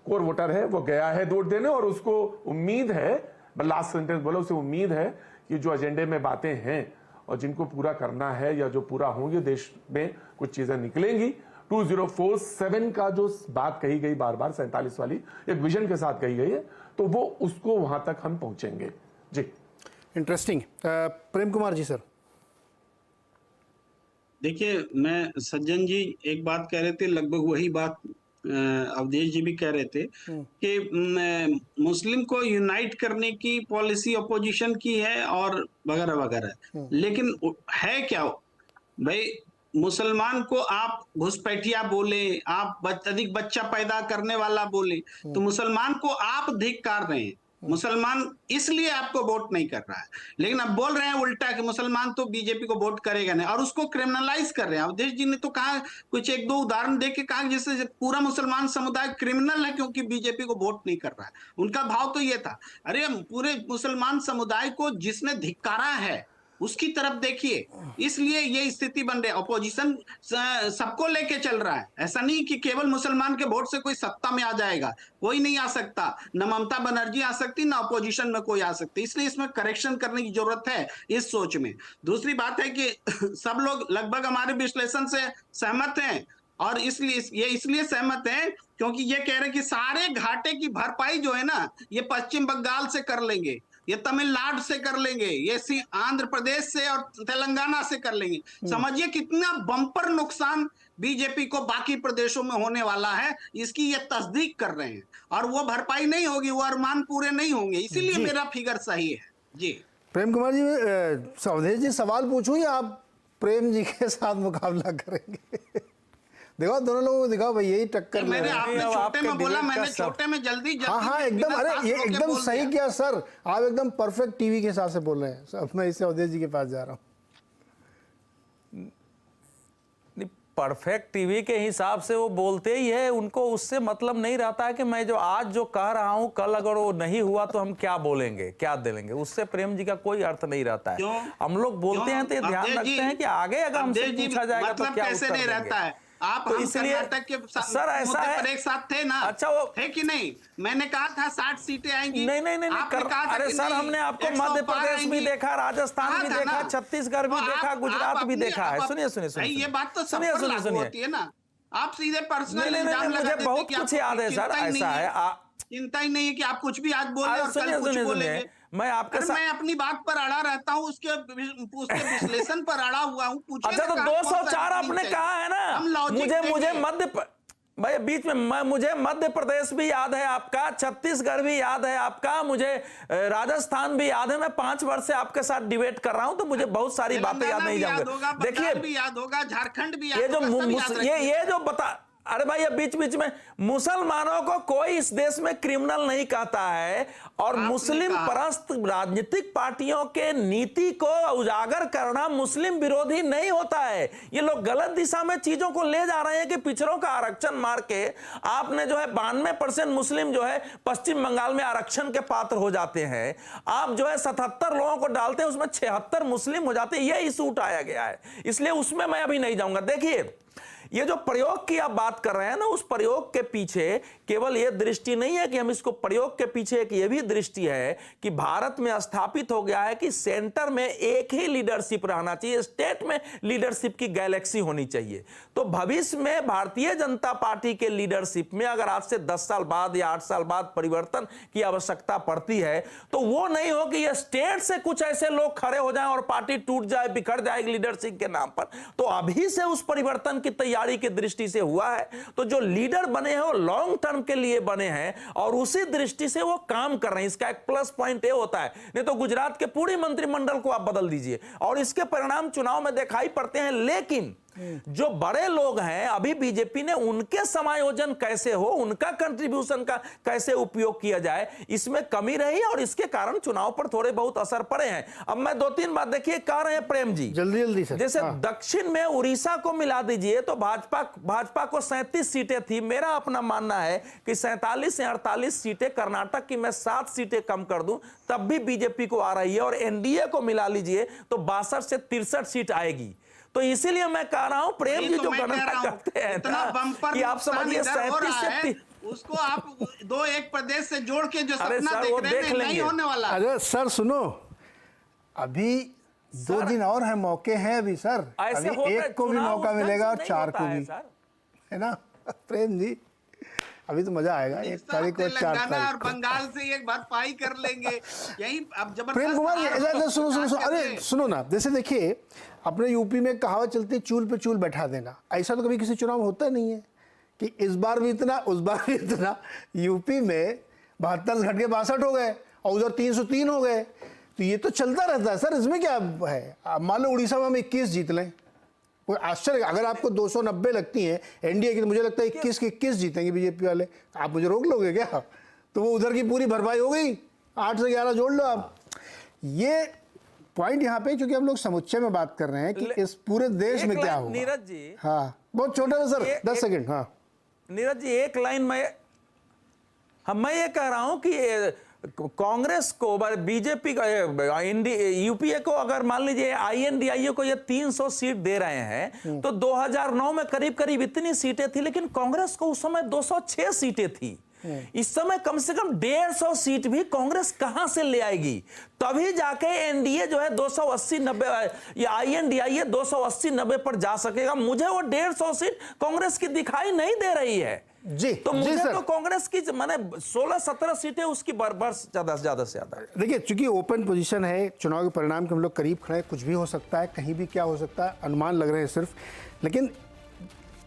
कोर वोटर है वो गया है वोट देने, और उसको उम्मीद है, लास्ट सेंटेंस बोला, उसे उम्मीद है कि जो एजेंडे में बातें हैं और जिनको पूरा करना है या जो पूरा होंगे, देश में कुछ चीजें निकलेंगी, 2047 का जो बात कही गई बार बार 47 वाली एक विजन के साथ कही गई है, तो वो उसको वहां तक हम पहुंचेंगे। जी, इंटरेस्टिंग। प्रेम कुमार जी सर। देखिए, मैं सज्जन जी एक बात कह रहे थे, लगभग वही बात अवधेश जी भी कह रहे थे कि मुस्लिम को यूनाइट करने की पॉलिसी अपोजिशन की है और वगैरह वगैरह, लेकिन है क्या भाई? मुसलमान को आप घुसपैठिया बोले, आप अधिक बच्चा पैदा करने वाला बोले, तो मुसलमान को आप धिक्कार रहे हैं। मुसलमान इसलिए आपको वोट नहीं कर रहा है, लेकिन अब बोल रहे हैं उल्टा कि मुसलमान तो बीजेपी को वोट करेगा नहीं, और उसको क्रिमिनलाइज कर रहे हैं। अवधेश जी ने तो कहा, कुछ एक दो उदाहरण देके कहा जैसे पूरा मुसलमान समुदाय क्रिमिनल है क्योंकि बीजेपी को वोट नहीं कर रहा है। उनका भाव तो ये था, अरे पूरे मुसलमान समुदाय को जिसने धिक्कारा है उसकी तरफ देखिए, इसलिए ये स्थिति बन रही है। अपोजिशन सबको लेके चल रहा है, ऐसा नहीं कि केवल मुसलमान के वोट से कोई सत्ता में आ जाएगा, कोई नहीं आ सकता, न ममता बनर्जी आ सकती, न अपोजिशन में कोई आ सकती। इसलिए इसमें करेक्शन करने की जरूरत है इस सोच में। दूसरी बात है कि सब लोग लगभग हमारे विश्लेषण से सहमत हैं, और इसलिए सहमत हैं क्योंकि ये कह रहे हैं कि सारे घाटे की भरपाई जो है ना, ये पश्चिम बंगाल से कर लेंगे, ये तमिलनाडु से कर लेंगे, ये आंध्र प्रदेश से और तेलंगाना से कर लेंगे। समझिए कितना बम्पर नुकसान बीजेपी को बाकी प्रदेशों में होने वाला है, इसकी ये तस्दीक कर रहे हैं, और वो भरपाई नहीं होगी, वो अरमान पूरे नहीं होंगे। इसीलिए मेरा फिगर सही है। जी प्रेम कुमार जी, अवधेश जी सवाल पूछूं या आप प्रेम जी के साथ मुकाबला करेंगे? देखो दोनों लोगों को दिखाओ भाई, यही टक्कर। मैंने आपने छोटे में बोला, मैंने छोटे में जल्दी हाँ एकदम, अरे ये एकदम सही किया सर, आप एकदम परफेक्ट टीवी के हिसाब से बोल रहे हैं। अब मैं इससे अवधेश जी के पास जा रहा हूँ। परफेक्ट टीवी के हिसाब से वो बोलते ही है, उनको उससे मतलब नहीं रहता है कि मैं जो आज जो कह रहा हूं, कल अगर वो नहीं हुआ तो हम क्या बोलेंगे, क्या देंगे, उससे प्रेम जी का कोई अर्थ नहीं रहता है। हम लोग बोलते हैं तो ध्यान रखते हैं कि आगे अगर हमसे पूछा जाएगा तो क्या कैसे नहीं रहता है। आप तो इसलिए के सर ऐसा है, पर एक साथ थे ना? अच्छा, वो है कि नहीं? मैंने कहा था 60 सीटें आएंगी। नहीं अरे सर, हमने आपको मध्य प्रदेश भी देखा, राजस्थान भी देखा, छत्तीसगढ़ भी देखा, गुजरात भी देखा है। सुनिए ये बात तो सुनिए होती है ना। आप सीधे पर्सनल इल्जाम मुझे लगाते बहुत कुछ याद है सर। ऐसा है, चिंता ही नहीं है कि आप कुछ भी आज बोले और कल कुछ बोलेंगे। मैं आपके साथ, मैं अपनी बात पर अड़ा रहता हूँ, उसके विश्लेषण पर अड़ा हुआ हूँ। अच्छा, तो 204 आपने कहा है ना, मुझे मध्य भाई बीच में मुझे मध्य प्रदेश भी याद है आपका, छत्तीसगढ़ भी याद है आपका, मुझे राजस्थान भी याद है। मैं 5 वर्ष से आपके साथ डिबेट कर रहा हूं, तो मुझे बहुत सारी बातें याद नहीं जाऊंगी। देखिए, भी याद होगा, झारखंड भी याद ये होगा, ये जो बता, अरे भाई, ये बीच बीच में मुसलमानों को कोई इस देश में क्रिमिनल नहीं कहता है, और मुस्लिम परस्त राजनीतिक पार्टियों के नीति को उजागर करना मुस्लिम विरोधी नहीं होता है। ये लोग गलत दिशा में चीजों को ले जा रहे हैं कि पिछड़ों का आरक्षण मार के आपने जो है 92% मुस्लिम जो है पश्चिम बंगाल में आरक्षण के पात्र हो जाते हैं। आप जो है 77 लोगों को डालते हैं, उसमें 76 मुस्लिम हो जाते हैं। यह इशू उठाया गया है, इसलिए उसमें मैं अभी नहीं जाऊंगा। देखिए, ये जो प्रयोग की आप बात कर रहे हैं ना, उस प्रयोग के पीछे केवल ये दृष्टि नहीं है कि हम इसको, प्रयोग के पीछे एक ये भी दृष्टि है कि भारत में स्थापित हो गया है कि सेंटर में एक ही लीडरशिप रहना चाहिए, स्टेट में लीडरशिप की गैलेक्सी होनी चाहिए। तो भविष्य में भारतीय जनता पार्टी के लीडरशिप में अगर आज से 10 साल बाद या 8 साल बाद परिवर्तन की आवश्यकता पड़ती है, तो वो नहीं हो कि ये स्टेट से कुछ ऐसे लोग खड़े हो जाएं और पार्टी टूट जाए, बिखर जाएगी लीडरशिप के नाम पर। तो अभी से उस परिवर्तन की तैयारी की दृष्टि से हुआ है। तो जो लीडर बने हैं वो लॉन्ग टर्म के लिए बने हैं और उसी दृष्टि से वो काम कर रहे हैं। इसका एक प्लस पॉइंट ये होता है, नहीं तो गुजरात के पूरी मंत्रिमंडल को आप बदल दीजिए और इसके परिणाम चुनाव में दिखाई पड़ते हैं। लेकिन जो बड़े लोग हैं अभी बीजेपी ने, उनके समायोजन कैसे हो, उनका कंट्रीब्यूशन का कैसे उपयोग किया जाए, इसमें कमी रही और इसके कारण चुनाव पर थोड़े बहुत असर पड़े हैं। अब मैं 2-3 बात, देखिए, कह रहे हैं प्रेम जी जल्दी से, जैसे दक्षिण में उड़ीसा को मिला दीजिए तो भाजपा को 37 सीटें थी। मेरा अपना मानना है कि 47 से 48 सीटें, कर्नाटक की मैं 7 सीटें कम कर दूं तब भी बीजेपी को आ रही है, और एनडीए को मिला लीजिए तो 62 से 63 सीट आएगी। तो इसीलिए मैं कह रहा हूं, प्रेम जी जो गणना करते हैं ना, कि आप समझिए 37 से, उसको आप 2-1 प्रदेश से जोड़ के जो सपना देख रहे हैं, नहीं होने वाला। अरे सर सुनो, अभी 2 दिन और है, मौके हैं अभी सर, अभी 1 को भी मौका मिलेगा और 4 को भी। है ना प्रेम जी? अभी तो मजा आएगा, 1 तारीख को 4 तेलंगाना और तारीख को। बंगाल से एक भरपाई कर लेंगे यही अब जबरदस्त। प्रेम कुमार सुनो, अरे सुनो ना, जैसे देखिए अपने यूपी में कहावत चलती है, चूल पे चूल बैठा देना। ऐसा तो कभी किसी चुनाव में होता नहीं है कि इस बार भी इतना उस बार भी इतना। यूपी में 72 घट के 62 हो गए और उधर 303 हो गए, तो ये तो चलता रहता है सर, इसमें क्या है। अब मान लो उड़ीसा में हम 21 जीत लें, कोई आश्चर्य? अगर आपको 290 लगती हैं एनडीए की, तो मुझे लगता है 21 के 21 जीतेंगे बीजेपी वाले। आप मुझे रोक लोगे क्या? तो वो उधर की पूरी भरपाई हो गई, 8 से 11 जोड़ लो आप। ये पॉइंट यहाँ पे, क्योंकि हम लोग समुच्चय में बात कर रहे हैं कि इस पूरे देश में क्या हुआ। नीरज जी, हाँ बहुत छोटा है सर, 10 सेकंड। हाँ नीरज जी, एक लाइन में मैं ये कह रहा हूं कि कांग्रेस को, बीजेपी को, यूपीए को अगर मान लीजिए आईएनडीआईए को ये 300 सीट दे रहे हैं, तो 2009 में करीब करीब इतनी सीटें थी, लेकिन कांग्रेस को उस समय 206 सीटें थी। इस समय कम से कम 150 सीट भी कांग्रेस कहां से ले आएगी? तभी जाके एनडीए जो है 280-90 या आईएनडीआईए 280-90 पर जा सकेगा। मुझे वो 150 सीट कांग्रेस की दिखाई नहीं दे रही है जी। तो जी मुझे सर, तो कांग्रेस की माने 16-17 सीटें उसकी बर्बाद ज्यादा से ज्यादा। देखिए चूंकि ओपन पोजीशन है, चुनाव के परिणाम के हम लोग करीब खड़े हैं, कुछ भी हो सकता है, कहीं भी क्या हो सकता है, अनुमान लग रहे हैं सिर्फ। लेकिन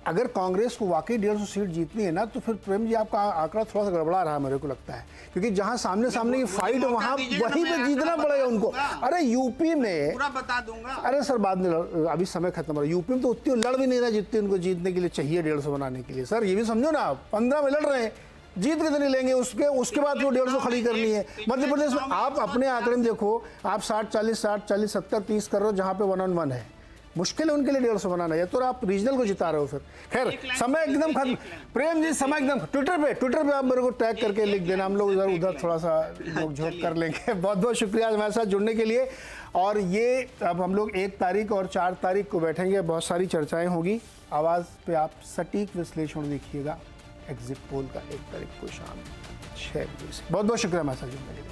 अगर कांग्रेस को वाकई 150 सीट जीतनी है ना, तो फिर प्रेम जी आपका आंकड़ा थोड़ा सा गड़बड़ा रहा मेरे को लगता है, क्योंकि जहां सामने सामने की फाइट है वहां वहीं पे जीतना पड़ेगा उनको। अरे यूपी में पूरा बता दूंगा। अरे सर बाद में, अभी समय खत्म हो रहा है। यूपी में तो उतनी लड़ भी नहीं रहा जितनी उनको जीतने के लिए चाहिए 150 बनाने के लिए। सर ये भी समझो ना, आप 15 में लड़ रहे हैं, जीत कितनी लेंगे उसके बाद वो 150 खड़ी करनी है। मध्य प्रदेश में आप अपने आंकड़े में देखो, आप 60-40 60-40 70-30 कर रहे हो, जहां पे 1 on 1 है। मुश्किल है उनके लिए 150 बनाना है, तो आप रीजनल को जिता रहे हो। फिर खैर समय एकदम खत्म। प्रेम जी समय एकदम, ट्विटर पे आप मेरे को टैग करके लिख देना, हम लोग उधर थोड़ा सा नोक झोंक कर लेंगे। बहुत बहुत शुक्रिया हमारे साथ जुड़ने के लिए। और ये अब हम लोग 1 तारीख और 4 तारीख को बैठेंगे, बहुत सारी चर्चाएं होगी। आवाज़ पे आप सटीक विश्लेषण देखिएगा एग्जिट पोल का 1 तारीख को शाम 6 बजे से। बहुत बहुत शुक्रिया हमारे साथ जुड़ने के लिए।